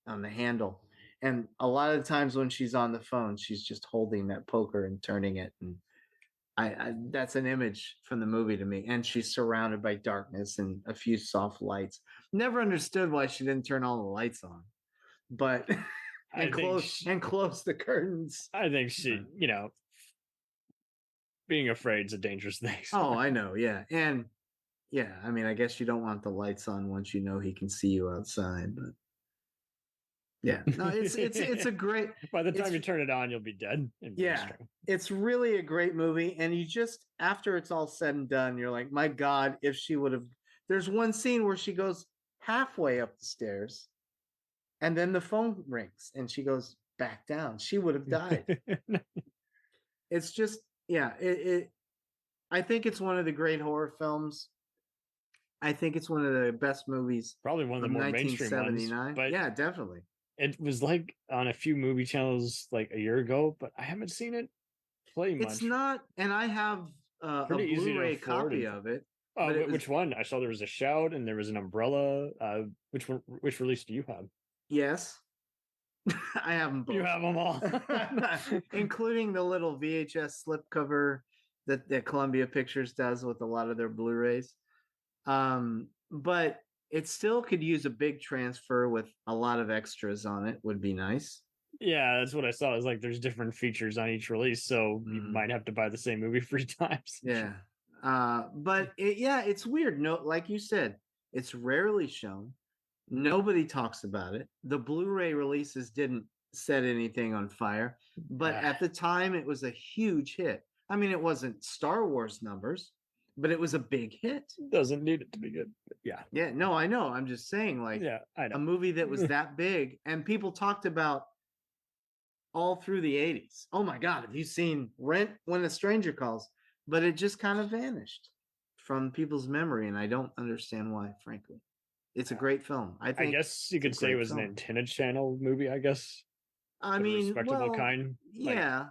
on the handle. And a lot of times when she's on the phone, she's just holding that poker and turning it. And I that's an image from the movie to me. And she's surrounded by darkness and a few soft lights. Never understood why she didn't turn all the lights on, but and close the curtains. I think she, being afraid is a dangerous thing. Oh, I know. Yeah. And yeah, I mean, I guess you don't want the lights on once you know he can see you outside, but yeah, no, it's a great. By the time you turn it on, you'll be dead. Yeah, it's really a great movie, and you just, after it's all said and done, you're like, my God, if she would have. There's one scene where she goes halfway up the stairs, and then the phone rings, and she goes back down. She would have died. It's just, yeah. I think it's one of the great horror films. I think it's one of the best movies. Probably one of the more mainstream ones. But yeah, definitely. It was like on a few movie channels like a year ago, but I haven't seen it play much. It's not, and I have a Blu-ray copy of it. Oh, which one? I saw there was a Shout and there was an Umbrella. Which release do you have? Yes, I have them both. You have them all, including the little VHS slipcover that Columbia Pictures does with a lot of their Blu-rays. But it still could use a big transfer with a lot of extras on it. Would be nice. Yeah, that's what I saw. It's like there's different features on each release, so you might have to buy the same movie 3 times. Yeah. But it's weird. No, like you said, it's rarely shown. Nobody talks about it. The Blu-ray releases didn't set anything on fire, but at the time it was a huge hit. I mean, it wasn't Star Wars numbers, but it was a big hit. Doesn't need it to be good. But yeah. Yeah, no, I know. I'm just saying, like, I know. A movie that was that big, and people talked about all through the 80s. Oh my God, have you seen Rent When a Stranger Calls? But it just kind of vanished from people's memory, and I don't understand why, frankly. It's a great film. I I think. guess you it's a could say it great was an film. antenna channel movie. I guess. I The mean, respectable well, kind. Like, yeah.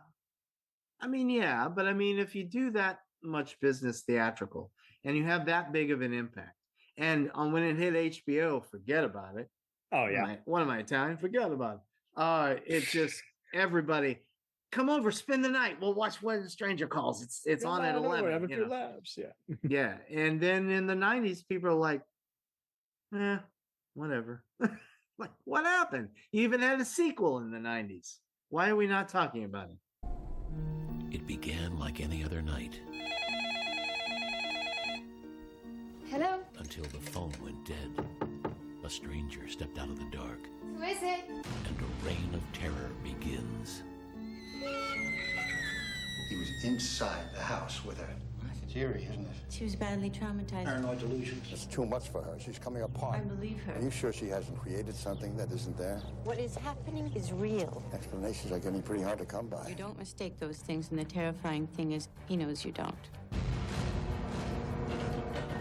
I mean, yeah, but I mean, if you do that much business theatrical and you have that big of an impact, and on when it hit HBO, forget about it. oh yeah. One of my Italian, forget about it. It just everybody come over, spend the night. We'll watch When a Stranger Calls. It's on at Come over, 11. have a you few know. laughs. Yeah. Yeah, and then in the 90s, people are like, whatever. Like, what happened? You even had a sequel in the 90s. Why are we not talking about it? It began like any other night Hello? until the phone went dead. A stranger stepped out of the dark, Who is it? and a reign of terror begins. He was inside the house with her. It's eerie, isn't it? She was badly traumatized. Paranoid delusions. It's too much for her. She's coming apart. I believe her. Are you sure she hasn't created something that isn't there? What is happening is real. Explanations are getting pretty hard to come by. You don't mistake those things, and the terrifying thing is, he knows you don't.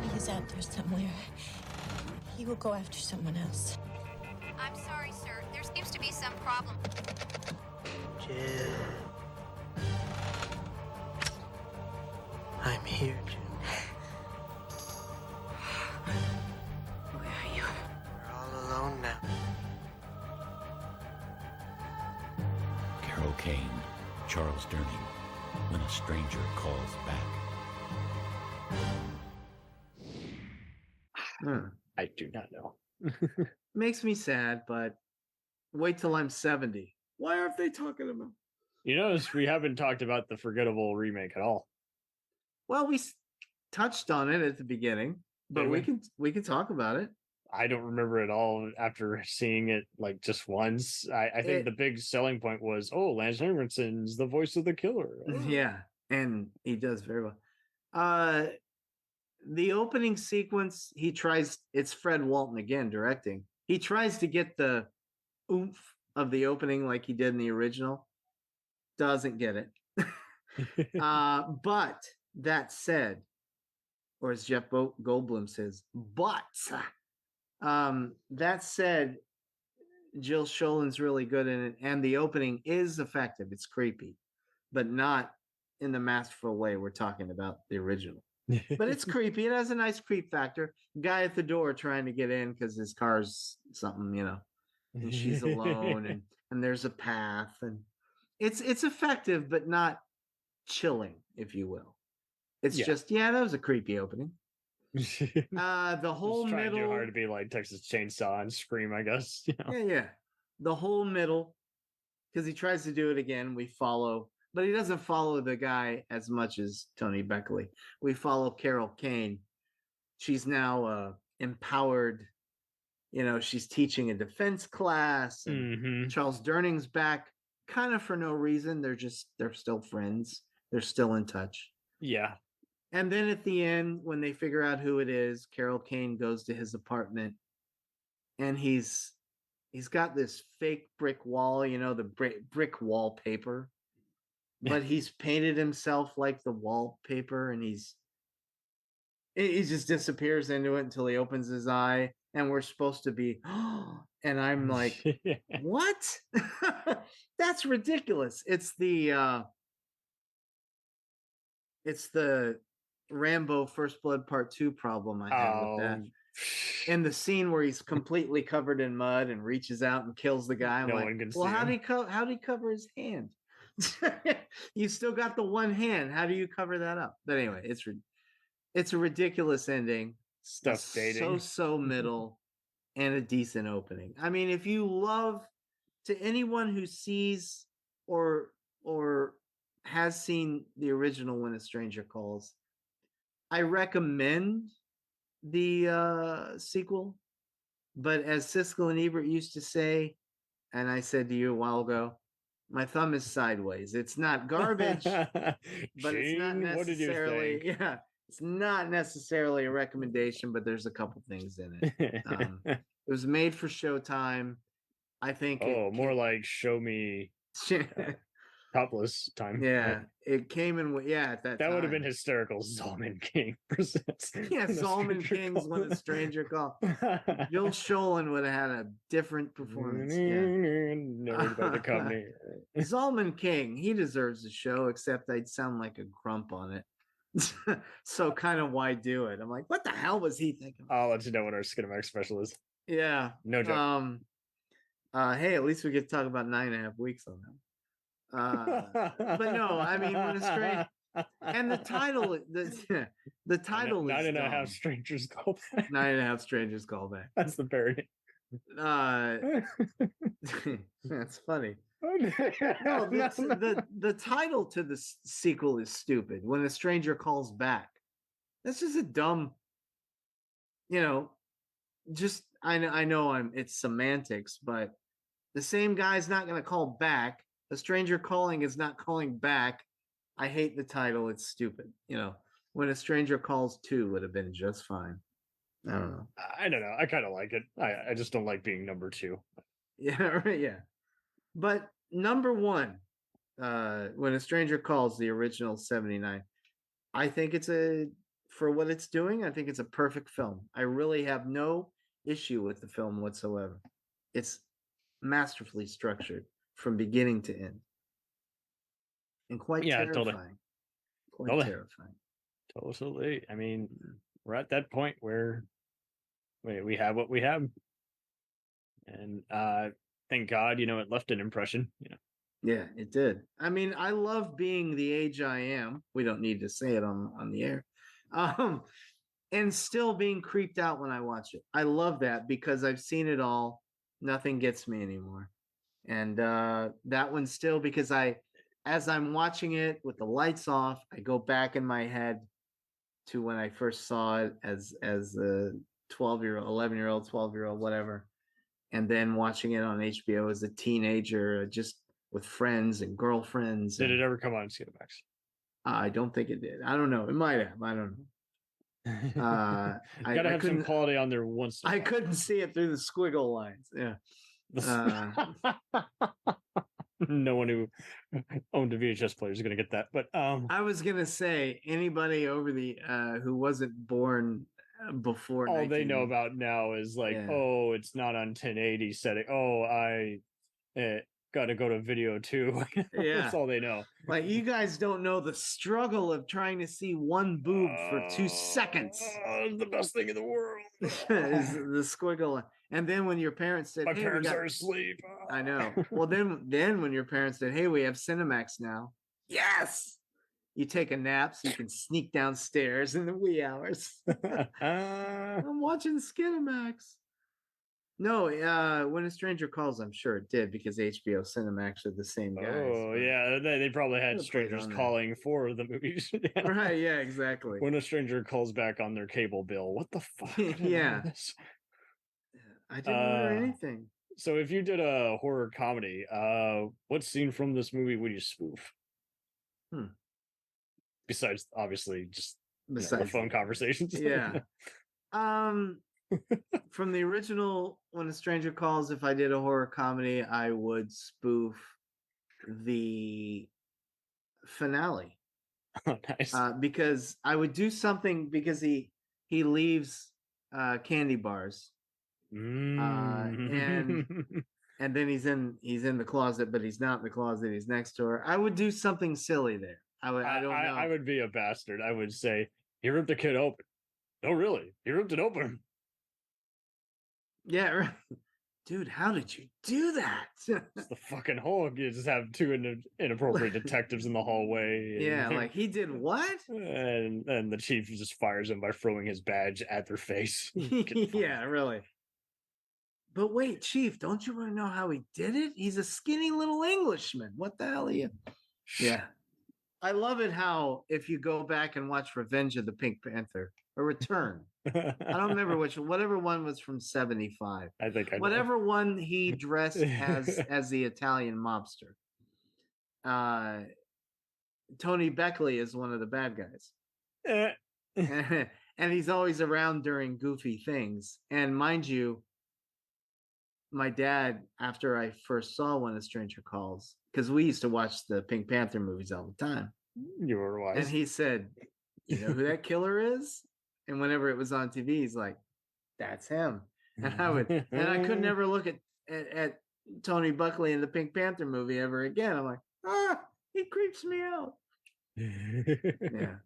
He is out there somewhere. He will go after someone else. I'm sorry, sir. There seems to be some problem. Jill. I'm here, Jill. Where are you? We're all alone now. Carol Kane, Charles Durning, When a Stranger Calls Back. I do not know. Makes me sad, but wait till I'm 70. Why aren't they talking about? You notice we haven't talked about the forgettable remake at all. Well, we touched on it at the beginning, but Did we can talk about it. I don't remember it all after seeing it like just once. I think the big selling point was, oh, Lance Henriksen's the voice of the killer. Oh. Yeah, and he does very well. The opening sequence, it's Fred Walton again directing. He tries to get the oomph of the opening like he did in the original. Doesn't get it. But that said, or as Jeff Goldblum says, that said, Jill Schoelen's really good in it, and the opening is effective. It's creepy, but not in the masterful way we're talking about the original. But it's creepy. It has a nice creep factor. Guy at the door trying to get in because his car's something, and she's alone, and there's a path, and it's effective, but not chilling, if you will. It's just that was a creepy opening. The whole Just trying middle too hard to be like Texas Chainsaw and Scream, I guess. Yeah. The whole middle, because he tries to do it again. We follow, but he doesn't follow the guy as much as Tony Beckley. We follow Carol Kane. She's now empowered. She's teaching a defense class. And Charles Durning's back, kind of for no reason. They're still friends. They're still in touch. Yeah. And then at the end, when they figure out who it is, Carol Kane goes to his apartment, and he's got this fake brick wall, the brick wallpaper, but he's painted himself like the wallpaper, and he just disappears into it until he opens his eye, and we're supposed to be, and I'm like, what? That's ridiculous. It's the Rambo First Blood Part 2 problem I have with that. In the scene where he's completely covered in mud and reaches out and kills the guy, I'm like, well, how do you cover his hand? You still got the one hand. How do you cover that up? But anyway, it's a ridiculous ending. Stuff dating. So middle and a decent opening. I mean, if you love, to anyone who sees or has seen the original When a Stranger Calls, I recommend the sequel. But as Siskel and Ebert used to say, and I said to you a while ago, my thumb is sideways. It's not garbage, but it's not necessarily, it's not necessarily a recommendation, but there's a couple things in it. It was made for Showtime. I think. More like show me. topless time. Yeah, right? it came in. At that That time would have been hysterical. Zalman King presents. Yeah, When a Zalman Stranger King's When a Calls. Stranger Calls. Joel Sholin would have had a different performance. Yeah. Narrated by the company. Zalman King, he deserves a show, except I'd sound like a grump on it. So kind of why do it? I'm like, what the hell was he thinking? I'll let you know what our Skinemax special is. Yeah. No joke. Hey, at least we get to talk about 9.5 weeks on them. But no, I mean, when a strange and the title, the title is 9.5 dumb. strangers call back. 9.5 strangers call back. That's the parody. That's funny. No, the title to the sequel is stupid. When a Stranger Calls Back. That's just a dumb, just I know it's semantics, but the same guy's not going to call back. A stranger calling is not calling back. I hate the title. It's stupid. When a Stranger Calls 2 would have been just fine. I don't know. I don't know. I kind of like it. I just don't like being number 2. Yeah, right. Yeah. But number 1, When a Stranger Calls, the original 79, I think for what it's doing, I think it's a perfect film. I really have no issue with the film whatsoever. It's masterfully structured from beginning to end. And quite terrifying. Totally. Quite terrifying. Totally. I mean, we're at that point where we have what we have. And thank God, it left an impression. Yeah, it did. I mean, I love being the age I am. We don't need to say it on the air. And still being creeped out when I watch it. I love that because I've seen it all. Nothing gets me anymore. And that one still, because as I'm watching it with the lights off, I go back in my head to when I first saw it as a 12-year-old, 11-year-old, 12-year-old, whatever. And then watching it on HBO as a teenager, just with friends and girlfriends. Did it ever come on Skinemax? I don't think it did. I don't know. It might have. I don't know. Gotta have some quality on there once. I couldn't see it through the squiggle lines. Yeah. No one who owned a VHS player is going to get that. But I was going to say anybody over the who wasn't born before. All they know about now is like, oh, it's not on 1080 setting. Oh, I got to go to video too. Yeah. That's all they know. Like, you guys don't know the struggle of trying to see one boob for 2 seconds. The best thing in the world is the squiggle. And then when your parents said, my parents are asleep. I know. Well, then when your parents said, hey, we have Cinemax now. Yes. You take a nap so you can sneak downstairs in the wee hours. I'm watching Cinemax. No, When a Stranger Calls, I'm sure it did, because HBO Cinemax are the same guys. Oh, yeah. They probably had strangers calling for the movies. Yeah. Right, yeah, exactly. When a Stranger Calls back on their cable bill. What the fuck? Yeah. I didn't order anything. So if you did a horror comedy, what scene from this movie would you spoof? Besides, obviously, just the phone conversations. Yeah. From the original When a Stranger Calls, if I did a horror comedy, I would spoof the finale. Oh, nice. Because I would do something, because he leaves candy bars. And then he's in the closet, but he's not in the closet, he's next to her. I would do something silly there. I don't know. I would be a bastard. I would say, he ripped the kid open. No, really, he ripped it open. Yeah, right. Dude, how did you do that? It's the fucking Hulk. You just have 2 inappropriate detectives in the hallway. Yeah, like, he did what? And the chief just fires him by throwing his badge at their face. Yeah, really. But wait, Chief, don't you want to know how he did it? He's a skinny little Englishman. What the hell are you? Yeah. I love it how, if you go back and watch Revenge of the Pink Panther, or Return, I don't remember whatever one was from 75. I think I know. Whatever one he dressed as the Italian mobster. Tony Beckley is one of the bad guys. And he's always around during goofy things. And mind you, my dad, after I first saw When a Stranger Calls, because we used to watch the Pink Panther movies all the time, You were wise. and he said, "You know who that killer is?" And whenever it was on TV, he's like, "That's him." And I could never look at Tony Buckley in the Pink Panther movie ever again. I'm like, he creeps me out. Yeah,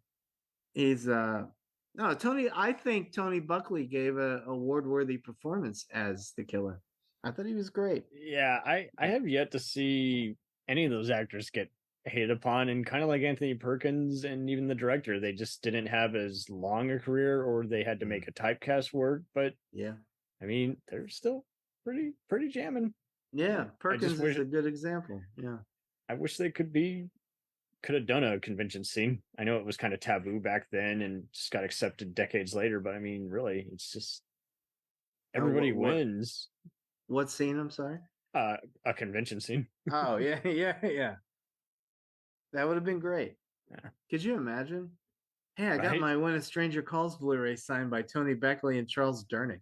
he's no Tony. I think Tony Buckley gave a award-worthy performance as the killer. I thought he was great. Yeah, I have yet to see any of those actors get hated upon, and kind of like Anthony Perkins and even the director, they just didn't have as long a career, or they had to make a typecast work. But yeah, I mean, they're still pretty jamming. Yeah, Perkins is a good example. Yeah, I wish they could have done a convention scene. I know it was kind of taboo back then and just got accepted decades later, but I mean, really, it's just everybody wins. What scene? I'm sorry. A convention scene. Oh yeah. That would have been great. Yeah. Could you imagine? Hey, I got my When a Stranger Calls Blu-ray signed by Tony Beckley and Charles Durning.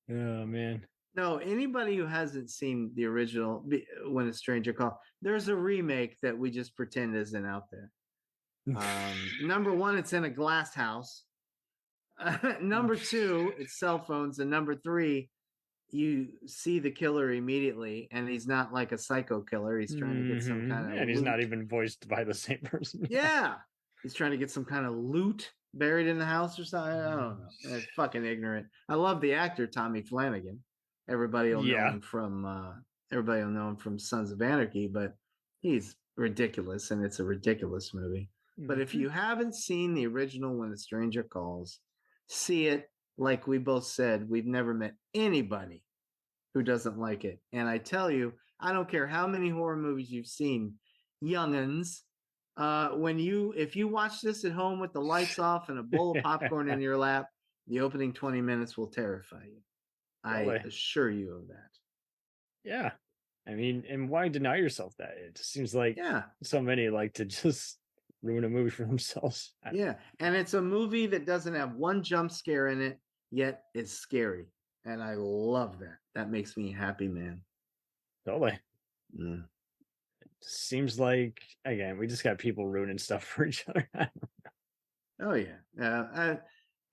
Oh man. No, anybody who hasn't seen the original When a Stranger Calls, there's a remake that we just pretend isn't out there. Number one, it's in a glass house. Number two, it's cell phones, and number three, you see the killer immediately, and he's not like a psycho killer. He's trying to get some kind of and he's not even voiced by the same person. Yeah, he's trying to get some kind of loot buried in the house or something. I don't know. It's fucking ignorant. I love the actor Tommy Flanagan. Everybody will know him from Sons of Anarchy, but he's ridiculous, and it's a ridiculous movie. But if you haven't seen the original When a Stranger Calls, see it. Like we both said, we've never met anybody who doesn't like it. And I tell you, I don't care how many horror movies you've seen, young'uns, if you watch this at home with the lights off and a bowl of popcorn in your lap, the opening 20 minutes will terrify you. I assure you of that. Yeah. I mean, and why deny yourself that? It just seems like so many like to just ruin a movie for themselves. Yeah. And it's a movie that doesn't have one jump scare in it, yet it's scary. And I love that. That makes me a happy man. Totally. It seems like, again, we just got people ruining stuff for each other. Oh yeah.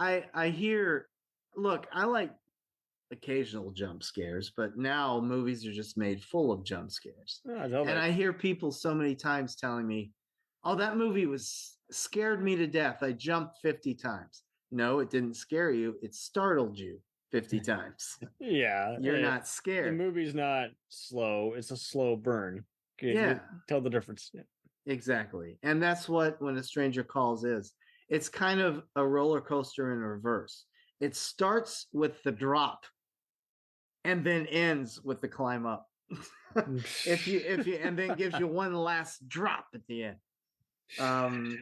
I hear, look, I like occasional jump scares, but now movies are just made full of jump scares. And I hear people so many times telling me, "Oh, that movie scared me to death. I jumped 50 times." No, it didn't scare you. It startled you 50 times. Yeah. You're not scared. The movie's not slow. It's a slow burn. You tell the difference. Yeah. Exactly. And that's what When a Stranger Calls is. It's kind of a roller coaster in reverse. It starts with the drop and then ends with the climb up. if you and then gives you one last drop at the end.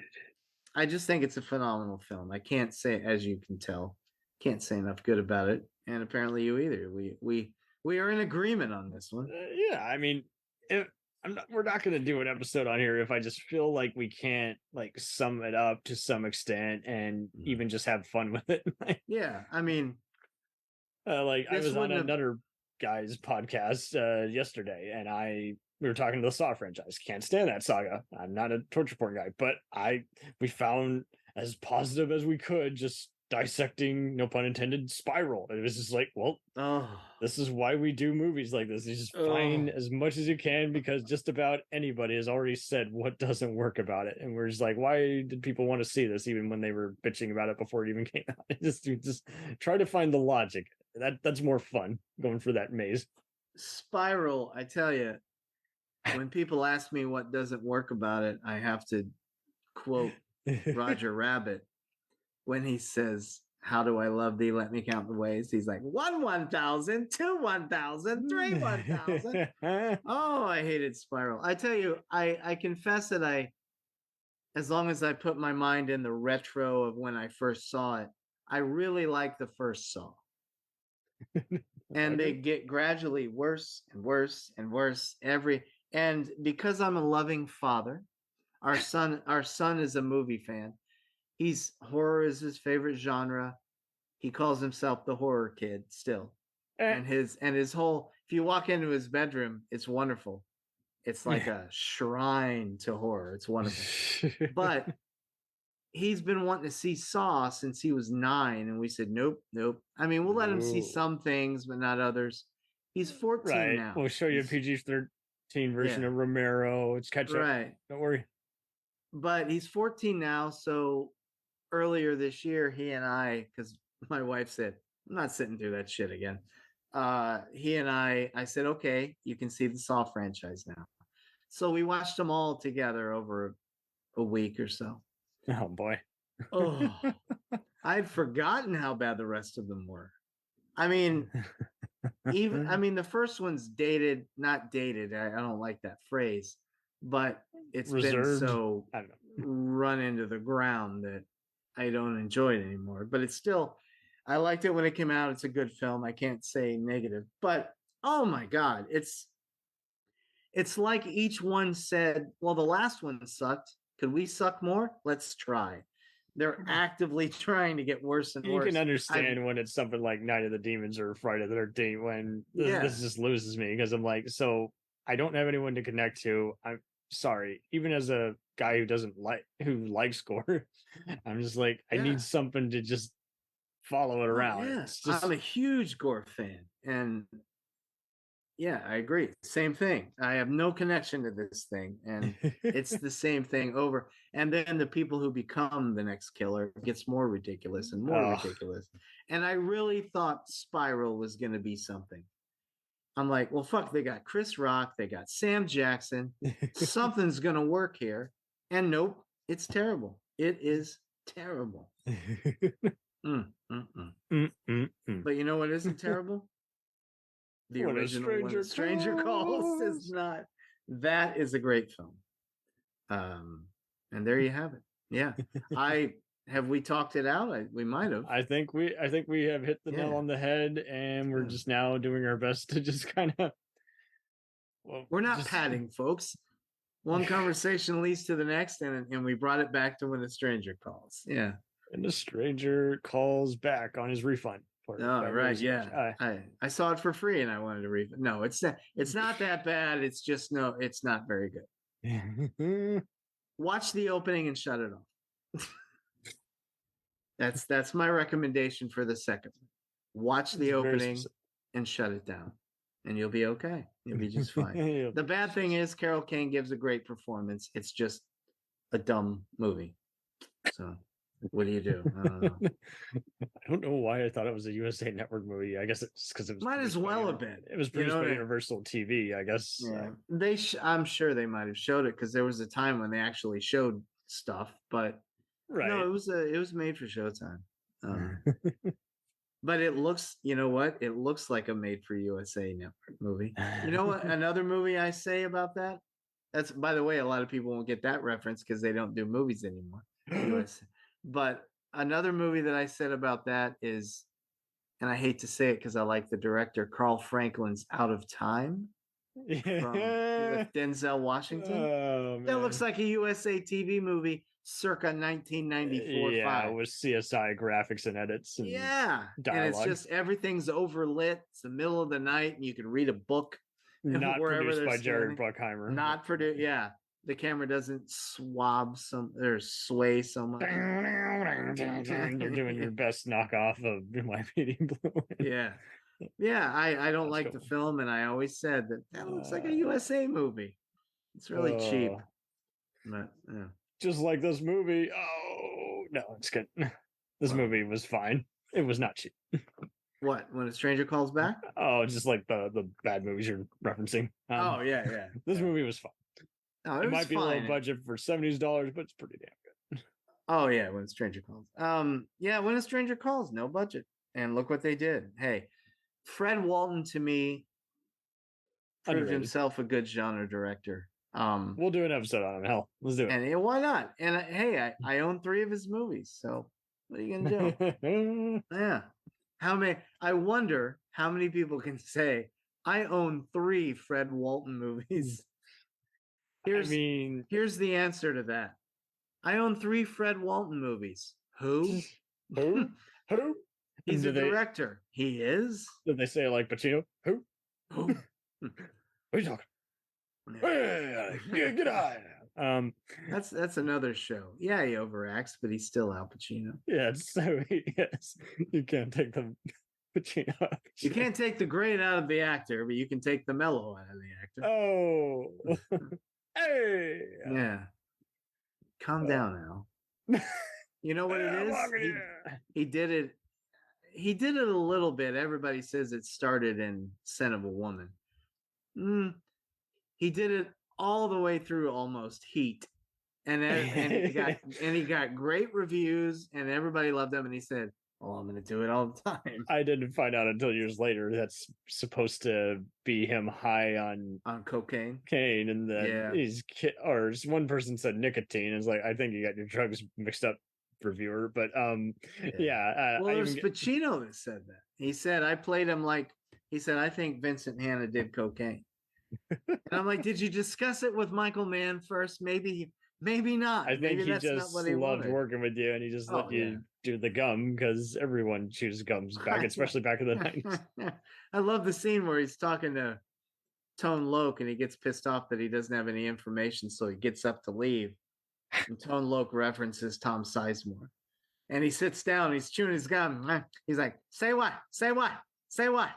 I just think it's a phenomenal film. I can't say, as you can tell, can't say enough good about it, and apparently you either. We are in agreement on this one. Yeah, I mean, we're not going to do an episode on here if I just feel like we can't like sum it up to some extent and even just have fun with it. Yeah, I mean, I was on another guy's podcast yesterday, and we were talking to the Saw franchise. Can't stand that saga. I'm not a torture porn guy, but we found as positive as we could, just dissecting, no pun intended, Spiral. It was just like, well, this is why we do movies like this. You just find as much as you can, because just about anybody has already said what doesn't work about it. And we're just like, why did people want to see this even when they were bitching about it before it even came out? Just try to find the logic. That's more fun, going for that maze. Spiral, I tell you, when people ask me what doesn't work about it, I have to quote Roger Rabbit when he says, "How do I love thee? Let me count the ways." He's like, 1 1,000, 2 1,000, 3 1,000. Oh, I hated Spiral. I tell you, I confess that as long as I put my mind in the retro of when I first saw it, I really like the first Saw. And they get gradually worse and worse and worse and because I'm a loving father, our son is a movie fan. Horror is his favorite genre. He calls himself the horror kid still. Eh. And his whole, if you walk into his bedroom, it's wonderful. It's like a shrine to horror. It's wonderful. But he's been wanting to see Saw since he was 9, and we said nope. I mean, we'll let him see some things, but not others. He's 14 Right. now. We'll show you a PG-13 version of Romero. It's catch up. Right. Don't worry. But he's 14 now, so earlier this year, he and I, because my wife said, I'm not sitting through that shit again. He and I said, okay, you can see the Saw franchise now. So we watched them all together over a week or so. Oh boy. Oh, I'd forgotten how bad the rest of them were. I mean, the first one's dated, not dated. I don't like that phrase, but it's Reserved. been so I don't know. run into the ground that I don't enjoy it anymore. But it's still, I liked it when it came out. It's a good film. I can't say negative, but oh my God, it's like each one said, well, the last one sucked. Could we suck more? Let's try. They're actively trying to get worse and worse. You can understand when it's something like Night of the Demons or Friday the 13th when this just loses me, because I'm like, so I don't have anyone to connect to. I'm sorry, even as a guy who likes gore, I'm just like, I need something to just follow it around. Yeah, Just... I'm a huge gore fan, and yeah, I agree. Same thing. I have no connection to this thing, and it's the same thing over. And then the people who become the next killer gets more ridiculous and more ridiculous. And I really thought Spiral was going to be something. I'm like, well, fuck, they got Chris Rock, they got Sam Jackson. Something's going to work here. And nope, it's terrible. It is terrible. But you know what isn't terrible? The When original When a Stranger Calls is not. That is a great film. And there you have it. Yeah. Have we talked it out? We might have. I think we have hit the nail on the head, and we're just now doing our best to just kind of. Well, we're not padding, folks. One conversation leads to the next, and we brought it back to When a Stranger Calls. Yeah. And the stranger calls back on his refund. Oh, right. Yeah. I saw it for free and I wanted to refund. No, it's not that bad. It's just, no, it's not very good. Watch the opening and shut it off. That's my recommendation for the second one. Watch the opening and shut it down, and you'll be okay. You'll be just fine. The bad thing is Carol Kane gives a great performance. It's just a dumb movie. So what do you do? I don't know. I don't know why I thought it was a USA Network movie. I guess it's because it was might as well have been. It was produced by Universal TV, I guess. Yeah, I'm sure they might have showed it because there was a time when they actually showed stuff, but no, it was made for Showtime. But it looks, you know what? It looks like a made for USA Network movie. You know what? Another movie I say about that. That's, by the way, a lot of people won't get that reference because they don't do movies anymore. But another movie that I said about that is, and I hate to say it because I like the director, Carl Franklin's Out of Time with Denzel Washington. That looks like a USA TV movie circa 1994. Yeah, with CSI graphics and edits. And dialogue. And it's just everything's overlit. It's the middle of the night, and you can read a book. Not produced by Jerry Bruckheimer. Not produced. Yeah. The camera doesn't sway so much. You're doing your best knockoff of My Medium Blue. Yeah. I don't like the film, and I always said that looks like a USA movie. It's really cheap. But yeah. Just like this movie. Oh no, it's good. This movie was fine. It was not cheap. What? When a Stranger Calls Back? Oh, just like the bad movies you're referencing. Yeah. This movie was fun. Oh, it might be a low budget for $70, but it's pretty damn good. Oh yeah, When a Stranger Calls. When a Stranger Calls, no budget, and look what they did. Hey, Fred Walton to me proved himself a good genre director. We'll do an episode on him. Hell, let's do it. And why not? And I own 3 of his movies. So what are you gonna do? Yeah. How many? I wonder how many people can say I own 3 Fred Walton movies. Here's the answer to that. I own 3 Fred Walton movies. Who? Who? He's a Did they director. He is. did they say like Pacino? Who? Who? What are you talking? Hey, get out! That's another show. Yeah, he overacts, but he's still Al Pacino. Yeah, so yes, you can't take the Pacino. You can't take the great out of the actor, but you can take the mellow out of the actor. Oh, hey, Yeah. Calm down, Al. You know what it is? He did it. He did it a little bit. Everybody says it started in Scent of a Woman. He did it all the way through almost Heat, and he got great reviews, and everybody loved him. And he said, "Oh, I'm going to do it all the time." I didn't find out until years later that's supposed to be him high on cocaine, and that he's or one person said nicotine. It's like I think you got your drugs mixed up, reviewer. But well, there's Pacino that said that. He said I played him like he said I think Vincent Hanna did cocaine. And I'm like, did you discuss it with Michael Mann first? Maybe not. I think Maybe he that's just not what he loved wanted. working with you, and he just let you do the gum because everyone chews gums back, especially back in the 90s. I love the scene where he's talking to Tone Loc, and he gets pissed off that he doesn't have any information, so he gets up to leave. And Tone Loc references Tom Sizemore, and he sits down. He's chewing his gum. He's like, "Say what? Say what? Say what?"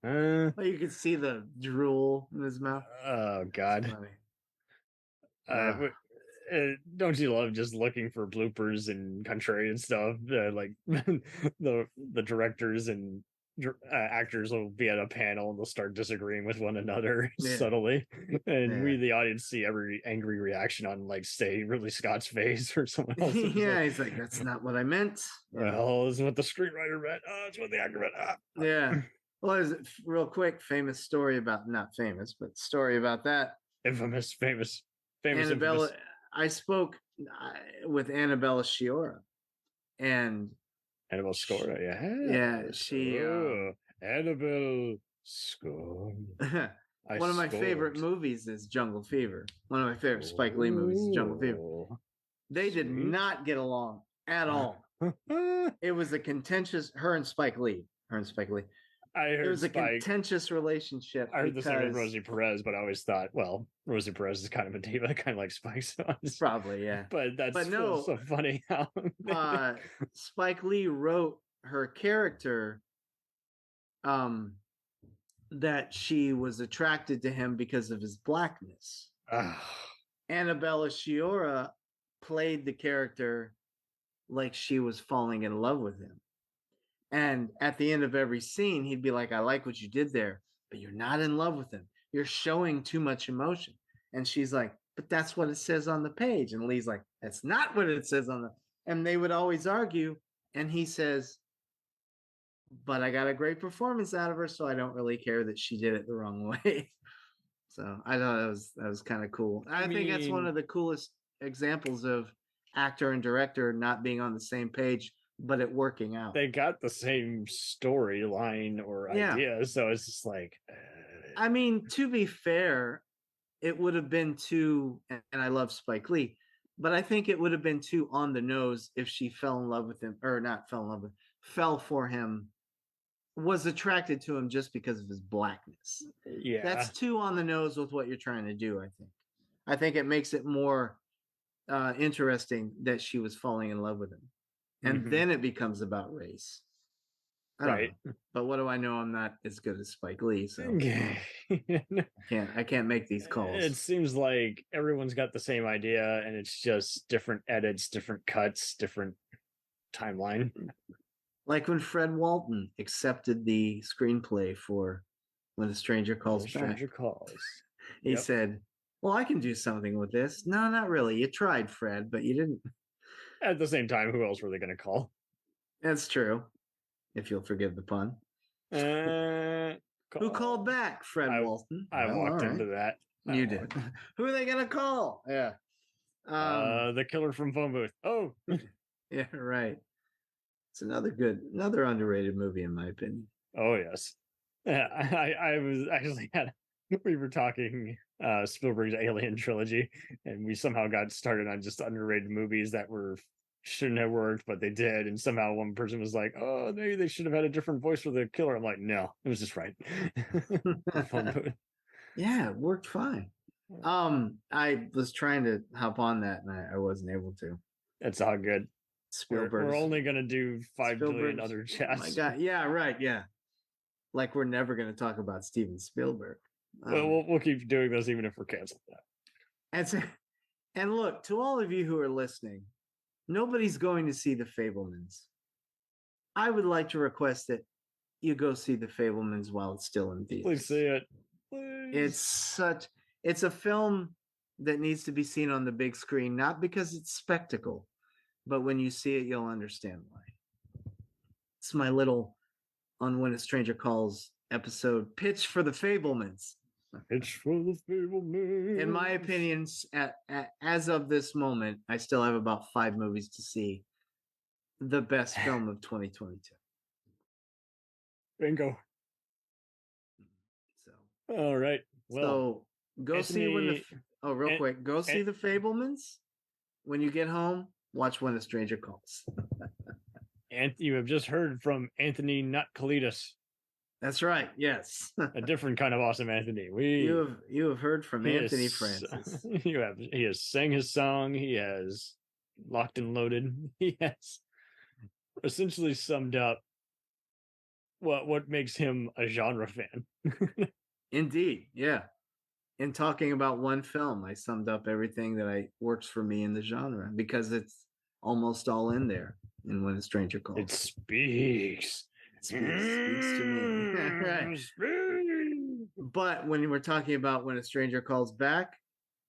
You can see the drool in his mouth. Oh God! Don't you love just looking for bloopers and contrarian stuff? Like the directors and actors will be at a panel and they'll start disagreeing with one another subtly, and we, the audience, see every angry reaction on, like, say, Ridley Scott's face or someone else. He's like, "That's not what I meant." Well, this is what the screenwriter meant. Oh, it's what the actor meant. Yeah. Well, there's a real quick famous story about, not famous, but story about that. Famous. Annabella. I spoke with Annabella Sciorra, and Annabelle Sciorra, she Annabelle Sciorra. One of my favorite movies is Jungle Fever. One of my favorite Spike Lee movies is Jungle Fever. They did not get along at all. It was a contentious, her and Spike Lee. I heard it was a contentious relationship. I heard the same with Rosie Perez, but I always thought, well, Rosie Perez is kind of a diva, kind of like Spike. So probably, yeah. But that's so funny how Spike Lee wrote her character that she was attracted to him because of his blackness. Annabella Sciorra played the character like she was falling in love with him. And at the end of every scene, he'd be like, "I like what you did there, but you're not in love with him. You're showing too much emotion." And she's like, "But that's what it says on the page." And Lee's like, "That's not what it says on the..." And they would always argue. And he says, "But I got a great performance out of her, so I don't really care that she did it the wrong way." So I thought that was kind of cool. I think that's one of the coolest examples of actor and director not being on the same page, but it working out. They got the same storyline or idea, so it's just like. I mean, to be fair, it would have been too, and I love Spike Lee, but I think it would have been too on the nose if she fell in love with him, or not fell in love with, fell for him, was attracted to him just because of his blackness. Yeah, that's too on the nose with what you're trying to do. I think it makes it more interesting that she was falling in love with him. And then it becomes about race. Right. But what do I know? I'm not as good as Spike Lee, so I can't make these calls. It seems like everyone's got the same idea, and it's just different edits, different cuts, different timeline. Like when Fred Walton accepted the screenplay for When a Stranger Calls Back. He said, "Well, I can do something with this." "No, not really. You tried, Fred, but you didn't." At the same time, who else were they going to call? That's true. If you'll forgive the pun. Who called back? Fred Walton. I walked into that. You did. Who are they going to call? Yeah. The Killer from Phone Booth. Oh. Yeah, right. It's another underrated movie, in my opinion. Oh, yes. Yeah, I was actually we were talking Spielberg's Alien trilogy, and we somehow got started on just underrated movies that were shouldn't have worked, but they did. And somehow one person was like, oh, maybe they should have had a different voice for the killer. I'm like, no, it was just right. Yeah, it worked fine. I was trying to hop on that and I wasn't able to. It's all good. We're only going to do 5 billion other chats. Oh my God. Yeah, right. Yeah. Like we're never going to talk about Steven Spielberg. Well, we'll keep doing this even if we're canceled. And look, to all of you who are listening, nobody's going to see The Fabelmans. I would like to request that you go see The Fabelmans while it's still in theaters. Please see it. Please. It's a film that needs to be seen on the big screen, not because it's spectacle, but when you see it, you'll understand why. It's my little On When a Stranger Calls episode pitch for The Fabelmans. Pitch for The Fabelmans. In my opinion, as of this moment, I still have about 5 movies to see. The best film of 2022. Bingo. So, all right. Well, so go see real quick. Go see The Fabelmans. When you get home, watch When a Stranger Calls. And you have just heard from Anthony Kalidas. That's right. Yes. A different kind of awesome Anthony. You have heard from Anthony Francis. He has sang his song. He has locked and loaded. He has essentially summed up what makes him a genre fan. Indeed. Yeah. In talking about one film, I summed up everything that works for me in the genre because it's almost all in there in When a Stranger Calls. It speaks. Speaks to me. Right. But when we're talking about When a Stranger Calls Back,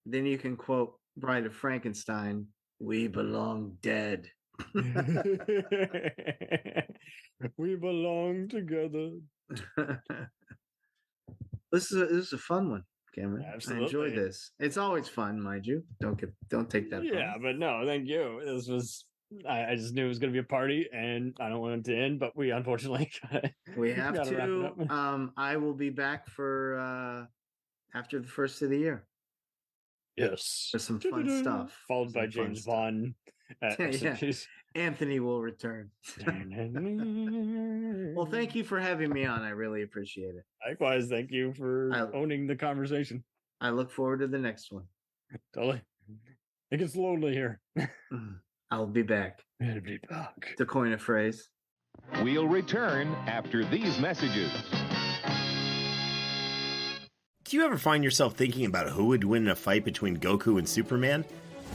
then you can quote Bride of Frankenstein, "We belong dead." We belong together. This is a fun one, Cameron. Absolutely. I enjoyed this. It's always fun, mind you. Don't take that. Yeah, but no, thank you. This was. I just knew it was going to be a party, and I don't want it to end. But we unfortunately we have to. I will be back for after the first of the year. Yes, there's some fun stuff. Followed by James Bond. Yeah. Anthony will return. Well, thank you for having me on. I really appreciate it. Likewise, thank you for owning the conversation. I look forward to the next one. Totally. It gets lonely here. I'll be back. I'll be back. To coin a phrase. We'll return after these messages. Do you ever find yourself thinking about who would win in a fight between Goku and Superman?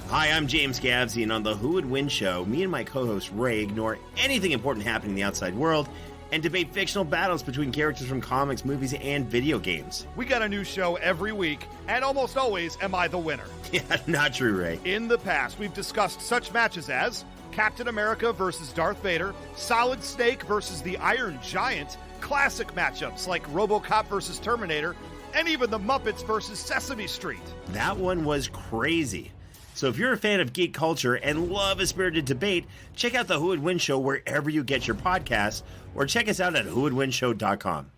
Hi, I'm James Gavsey, and on the Who Would Win show, me and my co-host Ray ignore anything important happening in the outside world and debate fictional battles between characters from comics, movies, and video games. We got a new show every week, and almost always am I the winner. Yeah, not true, Ray. In the past, we've discussed such matches as Captain America versus Darth Vader, Solid Snake versus the Iron Giant, classic matchups like RoboCop versus Terminator, and even the Muppets versus Sesame Street. That one was crazy. So if you're a fan of geek culture and love a spirited debate, check out the Who Would Win show wherever you get your podcasts, or check us out at whowouldwinshow.com.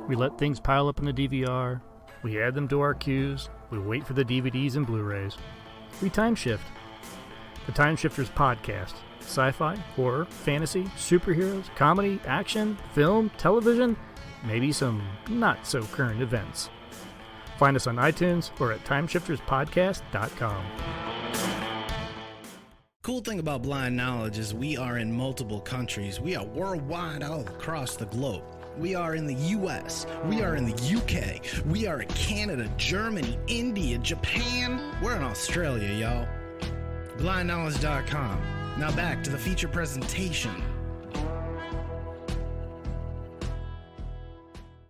We let things pile up in the DVR, we add them to our queues, we wait for the DVDs and Blu-rays. We time shift. The Time Shifters Podcast. Sci-fi, horror, fantasy, superheroes, comedy, action, film, television, maybe some not-so-current events. Find us on iTunes or at timeshifterspodcast.com. Cool thing about Blind Knowledge is we are in multiple countries. We are worldwide all across the globe. We are in the US, we are in the UK, we are in Canada, Germany, India, Japan. We're in Australia, y'all. BlindKnowledge.com. Now back to the feature presentation.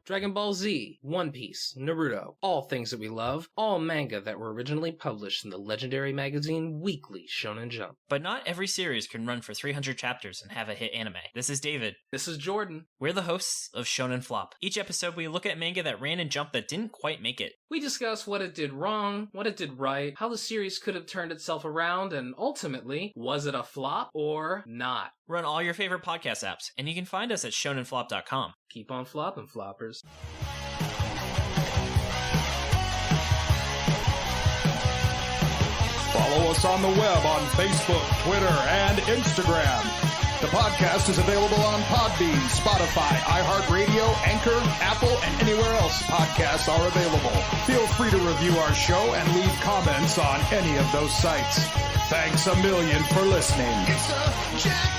Dragon Ball Z, One Piece, Naruto, all things that we love, all manga that were originally published in the legendary magazine Weekly Shonen Jump. But not every series can run for 300 chapters and have a hit anime. This is David. This is Jordan. We're the hosts of Shonen Flop. Each episode we look at manga that ran in Jump that didn't quite make it. We discuss what it did wrong, what it did right, how the series could have turned itself around, and ultimately, was it a flop or not? We're on all your favorite podcast apps, and you can find us at shonenflop.com. Keep on flopping, floppers. Follow us on the web on Facebook, Twitter, and Instagram. The podcast is available on Podbean, Spotify, iHeartRadio, Anchor, Apple, and anywhere else podcasts are available. Feel free to review our show and leave comments on any of those sites. Thanks a million for listening. It's a Jack